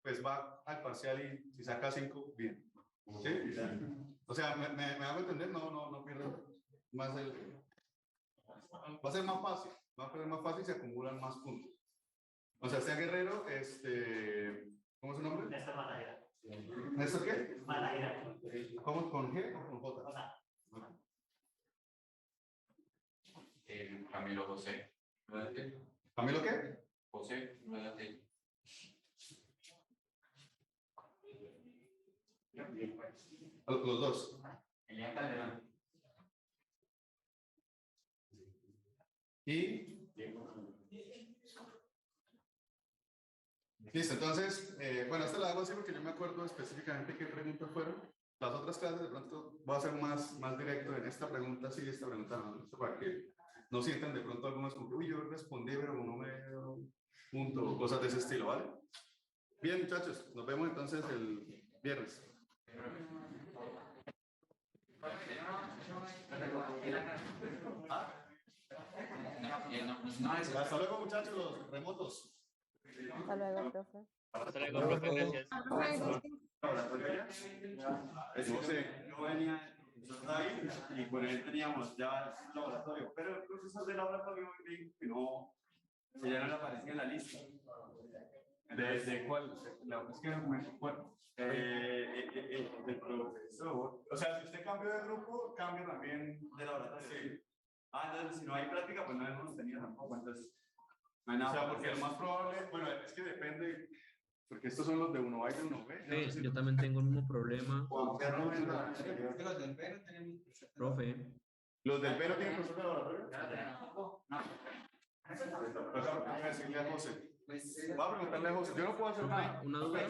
pues va al parcial y si saca 5, bien. ¿Sí? O sea, ¿me hago entender? No pierden más el... Va a ser más fácil, va a ser más fácil y se acumulan más puntos. O sea, sea Guerrero, ¿cómo es su nombre? Néstor Malajera. ¿Néstor qué? Malajera. ¿Cómo? ¿Con G o con J? Camilo José. ¿Camilo qué? José. Los dos. Elian Calderón. Y listo, entonces, bueno, esta la hago así porque yo me acuerdo específicamente qué preguntas fueron. Las otras clases de pronto voy a ser más directo en esta pregunta sí, esta pregunta no, para que no sientan de pronto algunos como, uy, yo respondí, pero no me punto, o cosas de ese estilo, ¿vale? Bien, muchachos, nos vemos entonces el viernes. Hasta luego, muchachos, los remotos. Hasta luego, profe. Hasta luego, profe. Gracias. Yo venía ahí y con él teníamos ya el laboratorio, pero el profesor del laboratorio me dijo que ya no le aparecía en la lista. ¿De cuál? Es que no me acuerdo. Del profesor. O sea, si usted cambió de grupo, cambia también de laboratorio. Sí. Entonces si no hay práctica, pues no hemos tenido tampoco. Entonces, no hay nada. O sea, porque lo más probable, bueno, es que depende. Porque estos son los de 1A y de 1B. Sí, yo también tengo el mismo problema. Profe. ¿Los del B no tienen profesor de laboratorio? No. Voy a decirle a José. Voy a preguntarle a José. Yo no puedo hacer nada. Una duda.